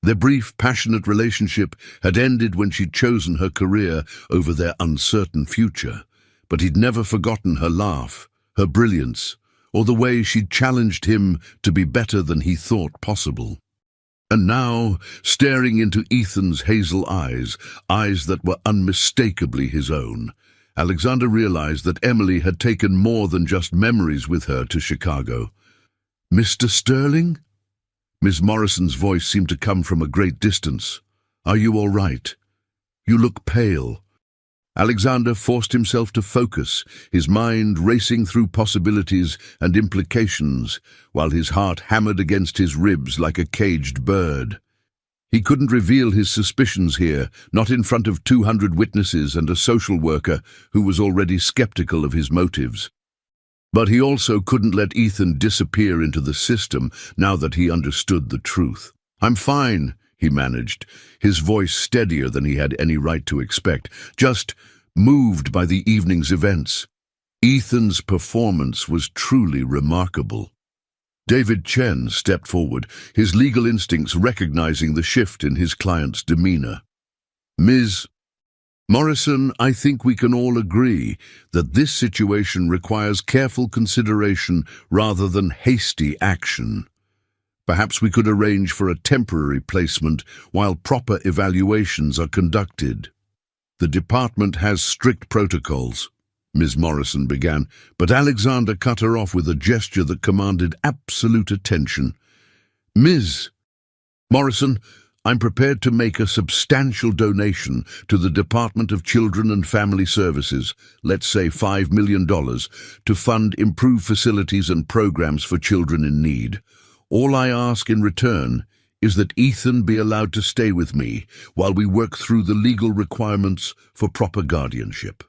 Speaker 1: Their brief, passionate relationship had ended when she'd chosen her career over their uncertain future, but he'd never forgotten her laugh, her brilliance, or the way she'd challenged him to be better than he thought possible. And now, staring into Ethan's hazel eyes, eyes that were unmistakably his own, Alexander realized that Emily had taken more than just memories with her to Chicago. "Mr. Sterling?" Miss Morrison's voice seemed to come from a great distance. "Are you all right? You look pale." Alexander forced himself to focus, his mind racing through possibilities and implications, while his heart hammered against his ribs like a caged bird. He couldn't reveal his suspicions here, not in front of 200 witnesses and a social worker who was already skeptical of his motives. But he also couldn't let Ethan disappear into the system now that he understood the truth. "I'm fine," he managed, his voice steadier than he had any right to expect, just moved by the evening's events. Ethan's performance was truly remarkable. David Chen stepped forward, his legal instincts recognizing the shift in his client's demeanor. "Ms. Morrison, I think we can all agree that this situation requires careful consideration rather than hasty action. Perhaps we could arrange for a temporary placement while proper evaluations are conducted." "The department has strict protocols," Ms. Morrison began, but Alexander cut her off with a gesture that commanded absolute attention. "Ms. Morrison, I'm prepared to make a substantial donation to the Department of Children and Family Services, let's say $5 million, to fund improved facilities and programs for children in need. All I ask in return is that Ethan be allowed to stay with me while we work through the legal requirements for proper guardianship."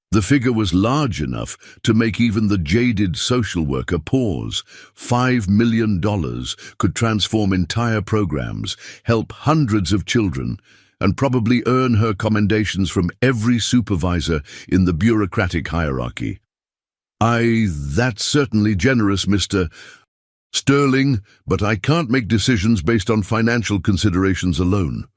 Speaker 1: The figure was large enough to make even the jaded social worker pause. $5 million could transform entire programs, help hundreds of children, and probably earn her commendations from every supervisor in the bureaucratic hierarchy. "That's certainly generous, Mr. Sterling, but I can't make decisions based on financial considerations alone."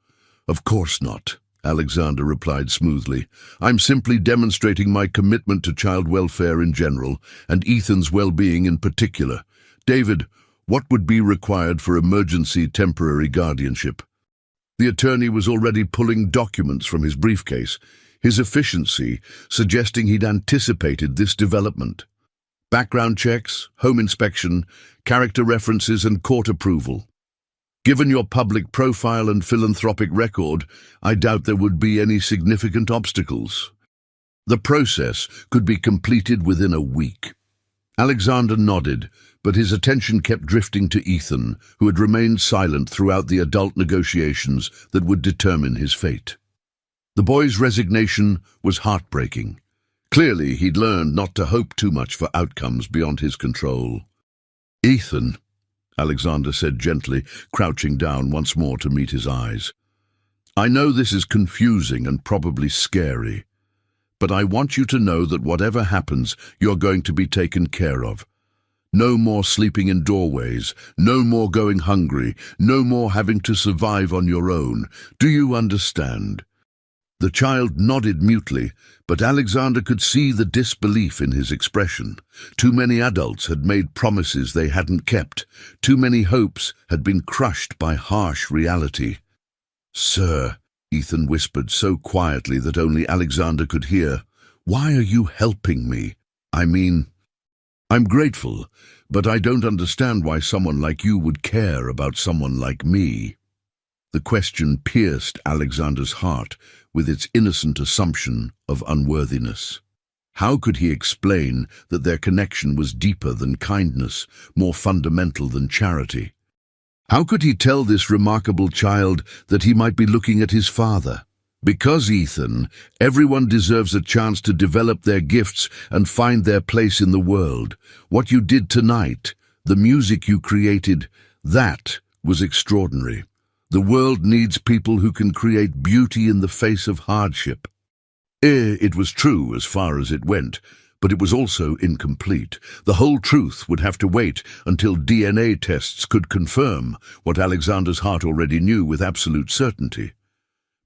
Speaker 1: "Of course not," Alexander replied smoothly. "I'm simply demonstrating my commitment to child welfare in general, and Ethan's well-being in particular. David, what would be required for emergency temporary guardianship?" The attorney was already pulling documents from his briefcase, his efficiency suggesting he'd anticipated this development. Background checks, home inspection, character references and court approval. Given your public profile and philanthropic record, I doubt there would be any significant obstacles. The process could be completed within a week. Alexander nodded, but his attention kept drifting to Ethan, who had remained silent throughout the adult negotiations that would determine his fate. The boy's resignation was heartbreaking. Clearly, he'd learned not to hope too much for outcomes beyond his control. "Ethan," Alexander said gently, crouching down once more to meet his eyes. "I know this is confusing and probably scary, but I want you to know that whatever happens, you're going to be taken care of. No more sleeping in doorways, no more going hungry, no more having to survive on your own. Do you understand?" The child nodded mutely, but Alexander could see the disbelief in his expression. Too many adults had made promises they hadn't kept. Too many hopes had been crushed by harsh reality. "Sir," Ethan whispered so quietly that only Alexander could hear, "why are you helping me? I'm grateful, but I don't understand why someone like you would care about someone like me." The question pierced Alexander's heart with its innocent assumption of unworthiness. How could he explain that their connection was deeper than kindness, more fundamental than charity? How could he tell this remarkable child that he might be looking at his father? "Because, Ethan, everyone deserves a chance to develop their gifts and find their place in the world. What you did tonight, the music you created, that was extraordinary. The world needs people who can create beauty in the face of hardship." It was true as far as it went, but it was also incomplete. The whole truth would have to wait until DNA tests could confirm what Alexander's heart already knew with absolute certainty.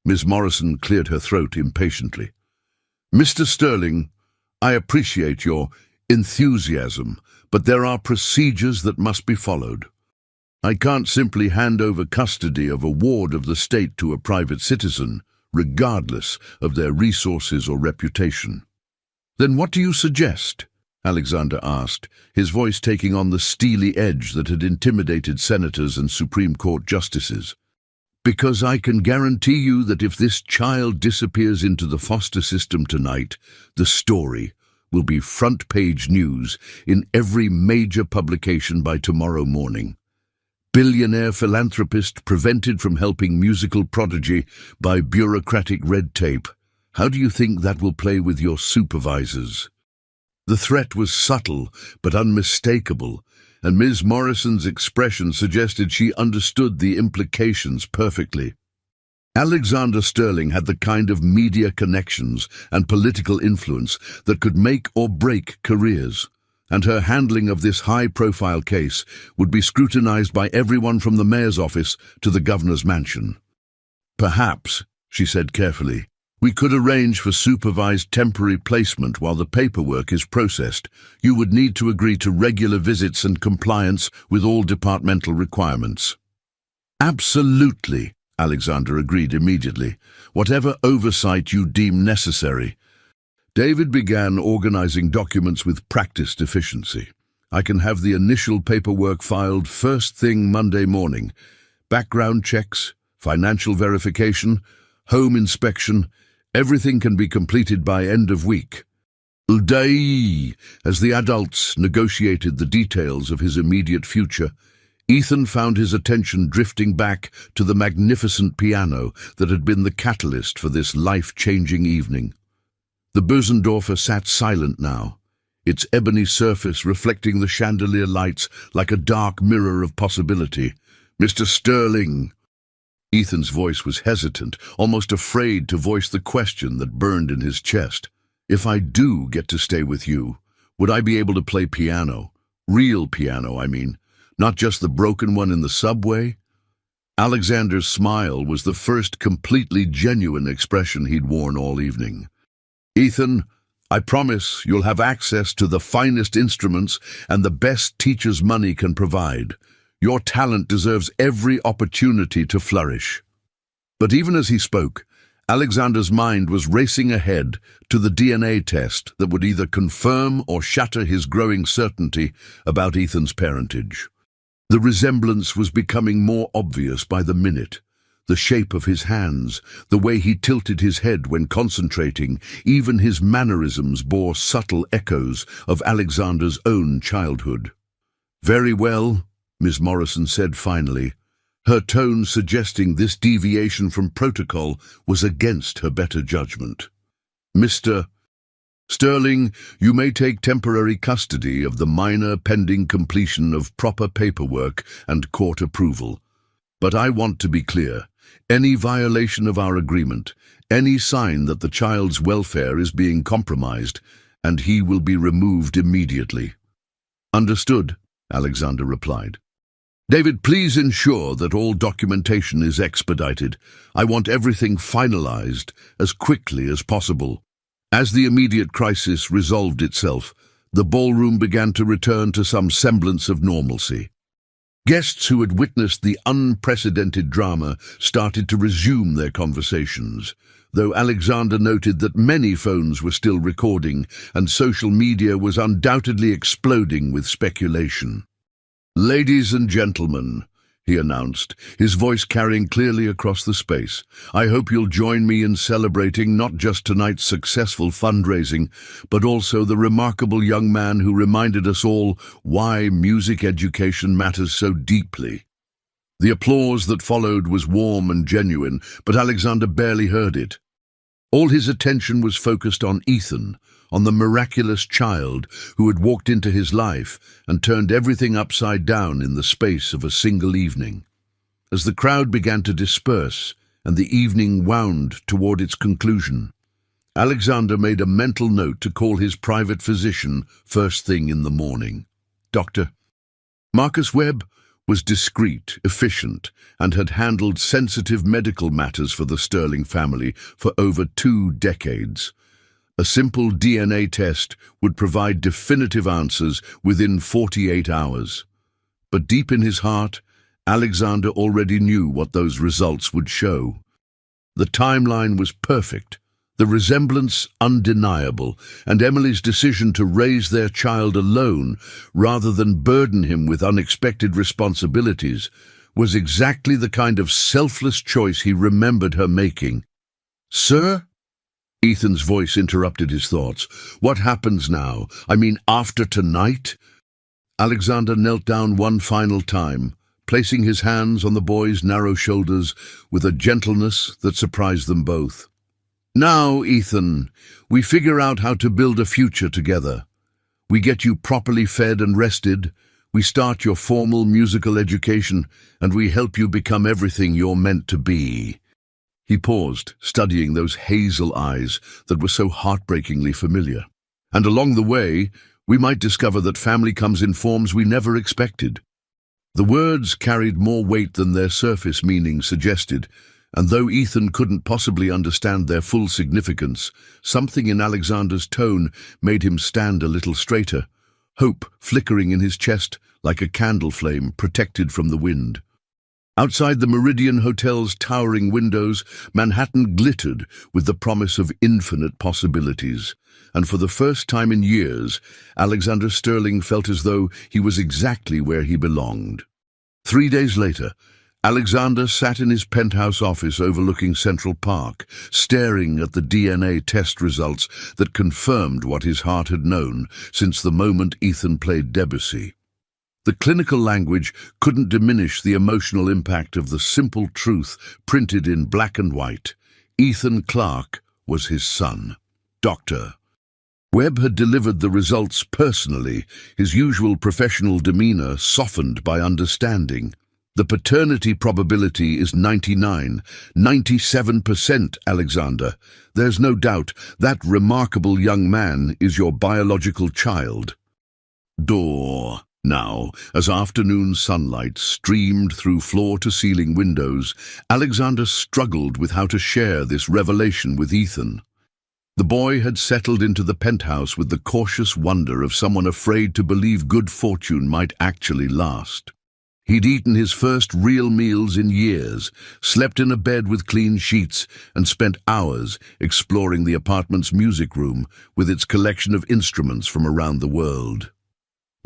Speaker 1: Miss Morrison cleared her throat impatiently. "Mr. Sterling, I appreciate your enthusiasm, but there are procedures that must be followed. I can't simply hand over custody of a ward of the state to a private citizen, regardless of their resources or reputation." "Then what do you suggest?" Alexander asked, his voice taking on the steely edge that had intimidated senators and Supreme Court justices. "Because I can guarantee you that if this child disappears into the foster system tonight, the story will be front-page news in every major publication by tomorrow morning. Billionaire philanthropist prevented from helping musical prodigy by bureaucratic red tape. How do you think that will play with your supervisors?" The threat was subtle but unmistakable, and Ms. Morrison's expression suggested she understood the implications perfectly. Alexander Sterling had the kind of media connections and political influence that could make or break careers, and her handling of this high-profile case would be scrutinized by everyone from the mayor's office to the governor's mansion. "Perhaps," she said carefully, "we could arrange for supervised temporary placement while the paperwork is processed. You would need to agree to regular visits and compliance with all departmental requirements." "Absolutely," Alexander agreed immediately. "Whatever oversight you deem necessary." David began organizing documents with practiced efficiency. "I can have the initial paperwork filed first thing Monday morning. Background checks, financial verification, home inspection, everything can be completed by end of week." Uday, as the adults negotiated the details of his immediate future, Ethan found his attention drifting back to the magnificent piano that had been the catalyst for this life-changing evening. The Bösendorfer sat silent now, its ebony surface reflecting the chandelier lights like a dark mirror of possibility. "Mr. Sterling." Ethan's voice was hesitant, almost afraid to voice the question that burned in his chest. "If I do get to stay with you, would I be able to play piano? Real piano, I mean, not just the broken one in the subway?" Alexander's smile was the first completely genuine expression he'd worn all evening. "Ethan, I promise you'll have access to the finest instruments and the best teachers money can provide. Your talent deserves every opportunity to flourish." But even as he spoke, Alexander's mind was racing ahead to the DNA test that would either confirm or shatter his growing certainty about Ethan's parentage. The resemblance was becoming more obvious by the minute. The shape of his hands, the way he tilted his head when concentrating, even his mannerisms bore subtle echoes of Alexander's own childhood. "Very well," Miss Morrison said finally, her tone suggesting this deviation from protocol was against her better judgment. "Mr. Sterling, you may take temporary custody of the minor pending completion of proper paperwork and court approval. But I want to be clear. Any violation of our agreement, any sign that the child's welfare is being compromised, and he will be removed immediately." "Understood," Alexander replied. "David, please ensure that all documentation is expedited. I want everything finalized as quickly as possible." As the immediate crisis resolved itself, the ballroom began to return to some semblance of normalcy. Guests who had witnessed the unprecedented drama started to resume their conversations, though Alexander noted that many phones were still recording and social media was undoubtedly exploding with speculation. "Ladies and gentlemen," he announced, his voice carrying clearly across the space, "I hope you'll join me in celebrating not just tonight's successful fundraising, but also the remarkable young man who reminded us all why music education matters so deeply." The applause that followed was warm and genuine, but Alexander barely heard it. All his attention was focused on Ethan, on the miraculous child who had walked into his life and turned everything upside down in the space of a single evening. As the crowd began to disperse and the evening wound toward its conclusion, Alexander made a mental note to call his private physician first thing in the morning. Dr. Marcus Webb was discreet, efficient, and had handled sensitive medical matters for the Sterling family for over 2 decades. A simple DNA test would provide definitive answers within 48 hours. But deep in his heart, Alexander already knew what those results would show. The timeline was perfect, the resemblance undeniable, and Emily's decision to raise their child alone rather than burden him with unexpected responsibilities was exactly the kind of selfless choice he remembered her making. "Sir?" Ethan's voice interrupted his thoughts. "What happens now? I mean, after tonight?" Alexander knelt down one final time, placing his hands on the boy's narrow shoulders with a gentleness that surprised them both. "Now, Ethan, we figure out how to build a future together. We get you properly fed and rested, we start your formal musical education, and we help you become everything you're meant to be." He paused, studying those hazel eyes that were so heartbreakingly familiar. "And along the way, we might discover that family comes in forms we never expected." The words carried more weight than their surface meaning suggested, and though Ethan couldn't possibly understand their full significance, something in Alexander's tone made him stand a little straighter, hope flickering in his chest like a candle flame protected from the wind. Outside the Meridian Hotel's towering windows, Manhattan glittered with the promise of infinite possibilities, and for the first time in years, Alexander Sterling felt as though he was exactly where he belonged. 3 days later, Alexander sat in his penthouse office overlooking Central Park, staring at the DNA test results that confirmed what his heart had known since the moment Ethan played Debussy. The clinical language couldn't diminish the emotional impact of the simple truth printed in black and white. Ethan Clarke was his son. Dr. Webb had delivered the results personally, his usual professional demeanor softened by understanding. "The paternity probability is 97%, Alexander. There's no doubt that remarkable young man is your biological child." Door. Now, as afternoon sunlight streamed through floor-to-ceiling windows, Alexander struggled with how to share this revelation with Ethan. The boy had settled into the penthouse with the cautious wonder of someone afraid to believe good fortune might actually last. He'd eaten his first real meals in years, slept in a bed with clean sheets, and spent hours exploring the apartment's music room with its collection of instruments from around the world.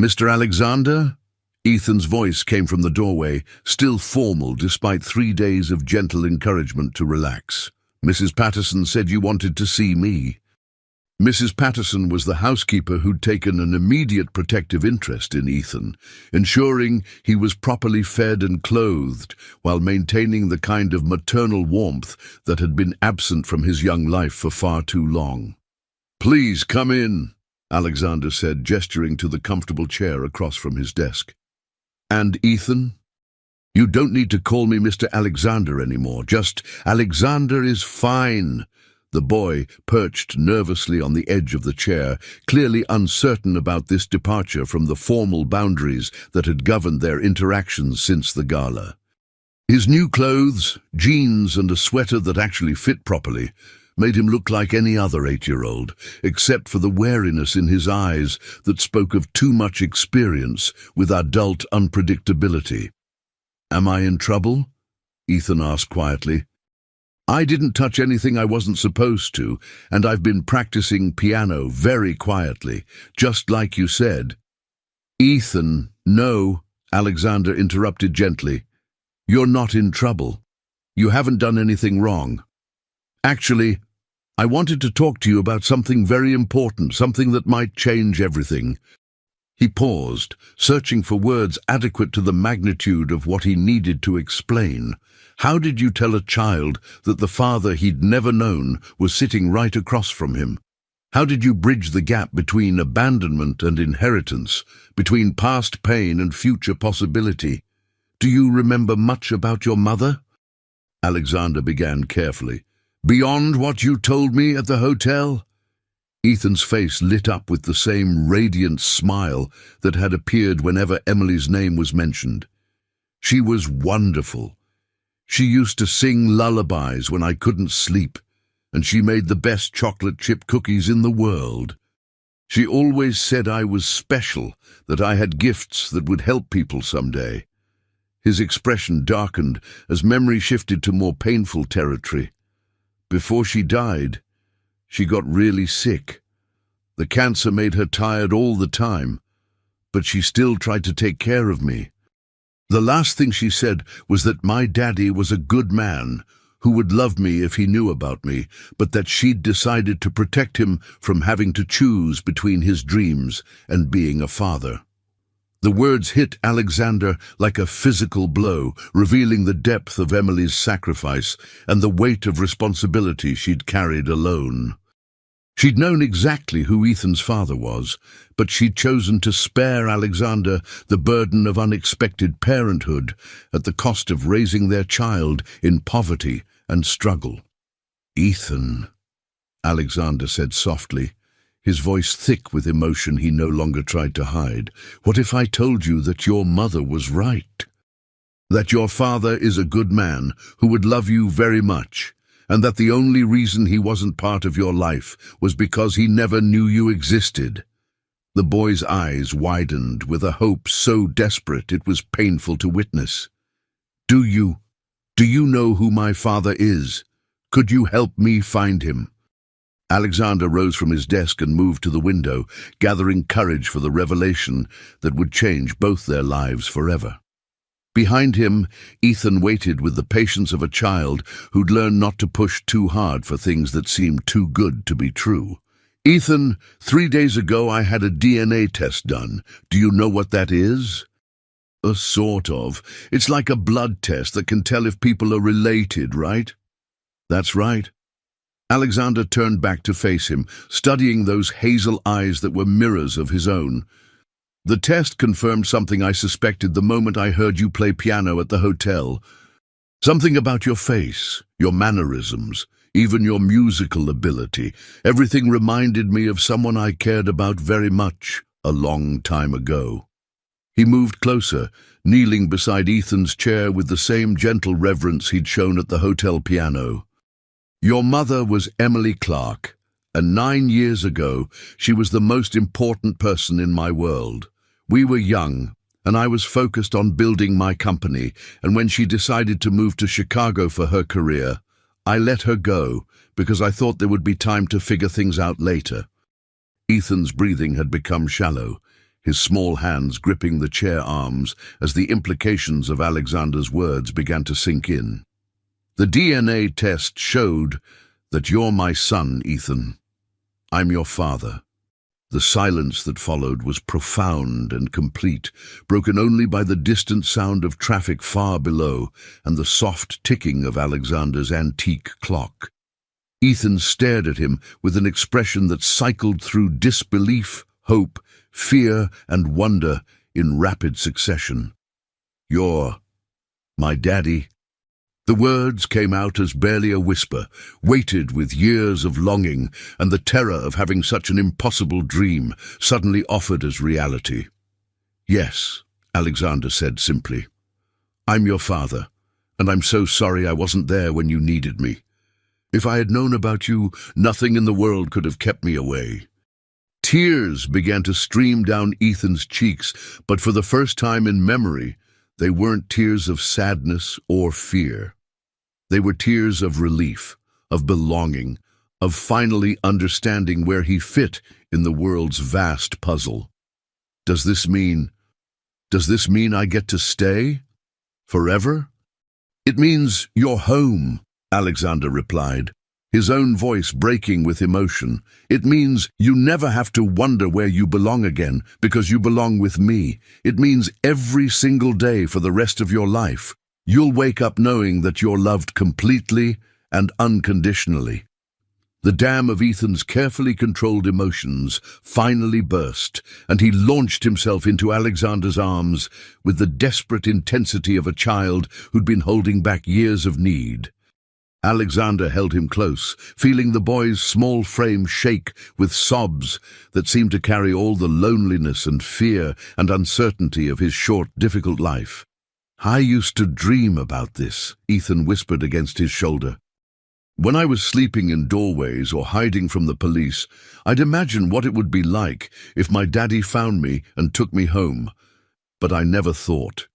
Speaker 1: "Mr. Alexander?" Ethan's voice came from the doorway, still formal despite 3 days of gentle encouragement to relax. "Mrs. Patterson said you wanted to see me." Mrs. Patterson was the housekeeper who'd taken an immediate protective interest in Ethan, ensuring he was properly fed and clothed while maintaining the kind of maternal warmth that had been absent from his young life for far too long. "Please come in," Alexander said, gesturing to the comfortable chair across from his desk. "And Ethan? You don't need to call me Mr. Alexander anymore. Just Alexander is fine." The boy perched nervously on the edge of the chair, clearly uncertain about this departure from the formal boundaries that had governed their interactions since the gala. His new clothes, jeans and a sweater that actually fit properly, made him look like any other 8-year-old, except for the wariness in his eyes that spoke of too much experience with adult unpredictability. "Am I in trouble?" Ethan asked quietly. "I didn't touch anything I wasn't supposed to, and I've been practicing piano very quietly, just like you said." "Ethan, no," Alexander interrupted gently. "You're not in trouble. You haven't done anything wrong. Actually, I wanted to talk to you about something very important, something that might change everything." He paused, searching for words adequate to the magnitude of what he needed to explain. How did you tell a child that the father he'd never known was sitting right across from him? How did you bridge the gap between abandonment and inheritance, between past pain and future possibility? Do you remember much about your mother? Alexander began carefully. "Beyond what you told me at the hotel?" Ethan's face lit up with the same radiant smile that had appeared whenever Emily's name was mentioned. "She was wonderful. She used to sing lullabies when I couldn't sleep, and she made the best chocolate chip cookies in the world. She always said I was special, that I had gifts that would help people someday." His expression darkened as memory shifted to more painful territory. "Before she died, she got really sick. The cancer made her tired all the time, but she still tried to take care of me. The last thing she said was that my daddy was a good man who would love me if he knew about me, but that she'd decided to protect him from having to choose between his dreams and being a father." The words hit Alexander like a physical blow, revealing the depth of Emily's sacrifice and the weight of responsibility she'd carried alone. She'd known exactly who Ethan's father was, but she'd chosen to spare Alexander the burden of unexpected parenthood at the cost of raising their child in poverty and struggle. "Ethan," Alexander said softly, his voice thick with emotion he no longer tried to hide. "What if I told you that your mother was right? That your father is a good man who would love you very much, and that the only reason he wasn't part of your life was because he never knew you existed?" The boy's eyes widened with a hope so desperate it was painful to witness. Do you know who my father is? Could you help me find him?" Alexander rose from his desk and moved to the window, gathering courage for the revelation that would change both their lives forever. Behind him, Ethan waited with the patience of a child who'd learned not to push too hard for things that seemed too good to be true. "Ethan, 3 days ago I had a DNA test done. Do you know what that is?" Sort of. It's like a blood test that can tell if people are related, right?" "That's right." Alexander turned back to face him, studying those hazel eyes that were mirrors of his own. "The test confirmed something I suspected the moment I heard you play piano at the hotel. Something about your face, your mannerisms, even your musical ability. Everything reminded me of someone I cared about very much a long time ago." He moved closer, kneeling beside Ethan's chair with the same gentle reverence he'd shown at the hotel piano. "Your mother was Emily Clark, and 9 years ago she was the most important person in my world. We were young, and I was focused on building my company, and when she decided to move to Chicago for her career, I let her go because I thought there would be time to figure things out later." Ethan's breathing had become shallow, his small hands gripping the chair arms as the implications of Alexander's words began to sink in. "The DNA test showed that you're my son, Ethan. I'm your father." The silence that followed was profound and complete, broken only by the distant sound of traffic far below and the soft ticking of Alexander's antique clock. Ethan stared at him with an expression that cycled through disbelief, hope, fear, and wonder in rapid succession. "You're my daddy." The words came out as barely a whisper, weighted with years of longing and the terror of having such an impossible dream suddenly offered as reality. "Yes," Alexander said simply. "I'm your father, and I'm so sorry I wasn't there when you needed me. If I had known about you, nothing in the world could have kept me away." Tears began to stream down Ethan's cheeks, but for the first time in memory, they weren't tears of sadness or fear. They were tears of relief, of belonging, of finally understanding where he fit in the world's vast puzzle. Does this mean I get to stay? Forever?" "It means you're home," Alexander replied, his own voice breaking with emotion. "It means you never have to wonder where you belong again, because you belong with me. It means every single day for the rest of your life, you'll wake up knowing that you're loved completely and unconditionally." The dam of Ethan's carefully controlled emotions finally burst, and he launched himself into Alexander's arms with the desperate intensity of a child who'd been holding back years of need. Alexander held him close, feeling the boy's small frame shake with sobs that seemed to carry all the loneliness and fear and uncertainty of his short, difficult life. "I used to dream about this," Ethan whispered against his shoulder. "When I was sleeping in doorways or hiding from the police, I'd imagine what it would be like if my daddy found me and took me home. But I never thought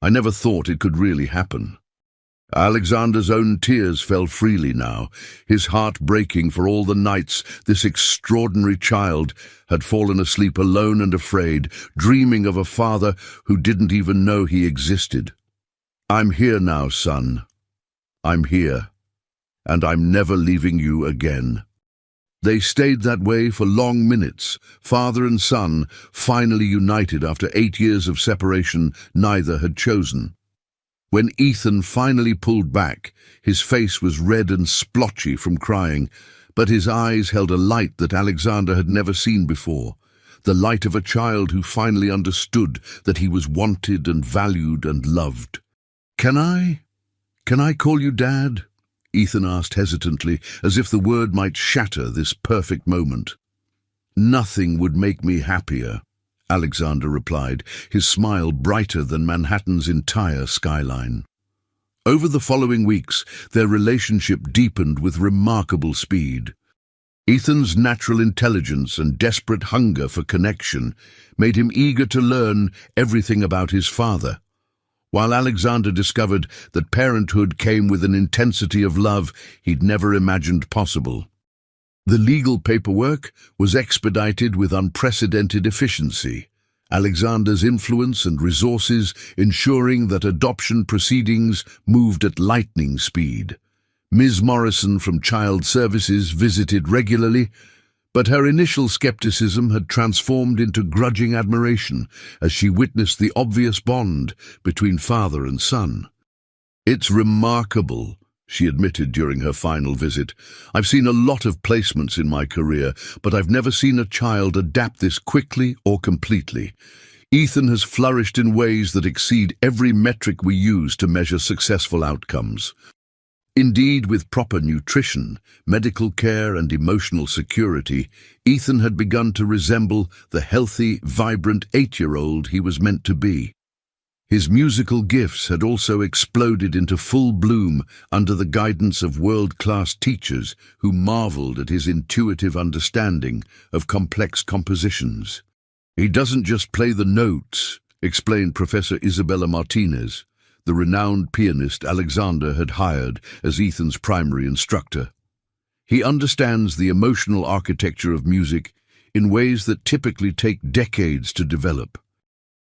Speaker 1: it could really happen." Alexander's own tears fell freely now, his heart breaking for all the nights this extraordinary child had fallen asleep alone and afraid, dreaming of a father who didn't even know he existed. "I'm here now, son. I'm here, and I'm never leaving you again." They stayed that way for long minutes, father and son, finally united after 8 years of separation neither had chosen. When Ethan finally pulled back, his face was red and splotchy from crying, but his eyes held a light that Alexander had never seen before, the light of a child who finally understood that he was wanted and valued and loved. Can I call you Dad?" Ethan asked hesitantly, as if the word might shatter this perfect moment. "Nothing would make me happier," Alexander replied, his smile brighter than Manhattan's entire skyline. Over the following weeks, their relationship deepened with remarkable speed. Ethan's natural intelligence and desperate hunger for connection made him eager to learn everything about his father, while Alexander discovered that parenthood came with an intensity of love he'd never imagined possible. The legal paperwork was expedited with unprecedented efficiency, Alexander's influence and resources ensuring that adoption proceedings moved at lightning speed. Ms. Morrison from Child Services visited regularly, but her initial skepticism had transformed into grudging admiration as she witnessed the obvious bond between father and son. "It's remarkable," she admitted during her final visit. "I've seen a lot of placements in my career, but I've never seen a child adapt this quickly or completely. Ethan has flourished in ways that exceed every metric we use to measure successful outcomes. Indeed, with proper nutrition, medical care, and emotional security, Ethan had begun to resemble the healthy, vibrant 8-year-old he was meant to be. His musical gifts had also exploded into full bloom under the guidance of world-class teachers who marveled at his intuitive understanding of complex compositions. "He doesn't just play the notes," explained Professor Isabella Martinez, the renowned pianist Alexander had hired as Ethan's primary instructor. "He understands the emotional architecture of music in ways that typically take decades to develop.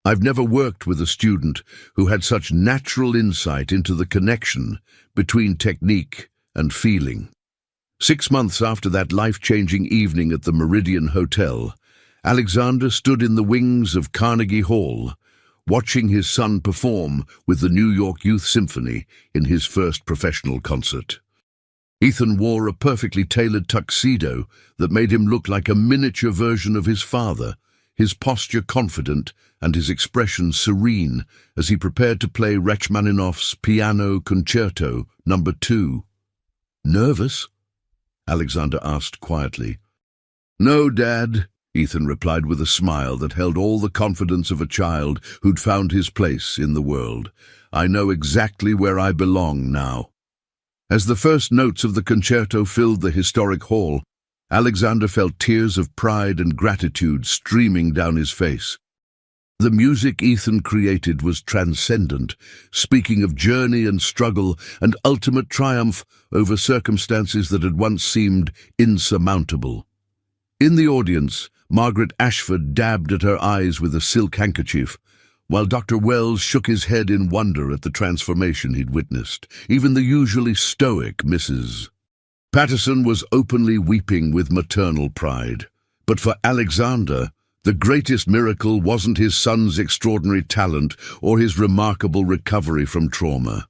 Speaker 1: I've never worked with a student who had such natural insight into the connection between technique and feeling." 6 months after that life-changing evening at the Meridian Hotel, Alexander stood in the wings of Carnegie Hall, watching his son perform with the New York Youth Symphony in his first professional concert. Ethan wore a perfectly tailored tuxedo that made him look like a miniature version of his father, his posture confident and his expression serene as he prepared to play Rachmaninoff's Piano Concerto No. 2. "Nervous?" Alexander asked quietly. "No, Dad," Ethan replied with a smile that held all the confidence of a child who'd found his place in the world. "I know exactly where I belong now." As the first notes of the concerto filled the historic hall, Alexander felt tears of pride and gratitude streaming down his face. The music Ethan created was transcendent, speaking of journey and struggle and ultimate triumph over circumstances that had once seemed insurmountable. In the audience, Margaret Ashford dabbed at her eyes with a silk handkerchief, while Dr. Wells shook his head in wonder at the transformation he'd witnessed. Even the usually stoic Mrs. Patterson was openly weeping with maternal pride. But for Alexander, the greatest miracle wasn't his son's extraordinary talent or his remarkable recovery from trauma.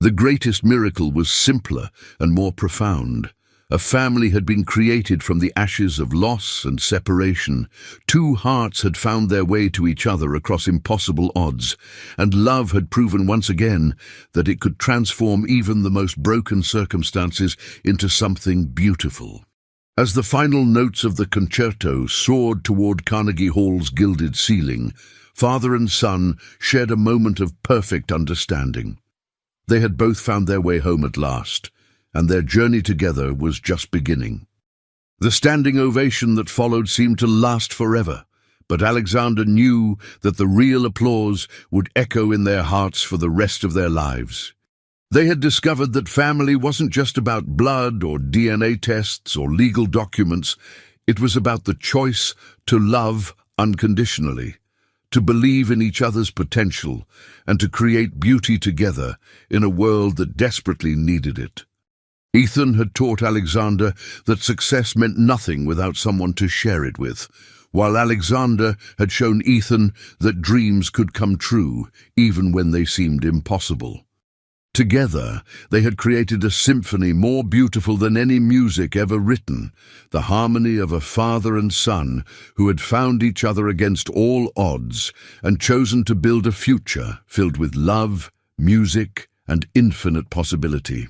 Speaker 1: The greatest miracle was simpler and more profound. A family had been created from the ashes of loss and separation. Two hearts had found their way to each other across impossible odds, and love had proven once again that it could transform even the most broken circumstances into something beautiful. As the final notes of the concerto soared toward Carnegie Hall's gilded ceiling, father and son shared a moment of perfect understanding. They had both found their way home at last, and their journey together was just beginning. The standing ovation that followed seemed to last forever, but Alexander knew that the real applause would echo in their hearts for the rest of their lives. They had discovered that family wasn't just about blood or DNA tests or legal documents. It was about the choice to love unconditionally, to believe in each other's potential, and to create beauty together in a world that desperately needed it. Ethan had taught Alexander that success meant nothing without someone to share it with, while Alexander had shown Ethan that dreams could come true even when they seemed impossible. Together, they had created a symphony more beautiful than any music ever written, the harmony of a father and son who had found each other against all odds and chosen to build a future filled with love, music, and infinite possibility.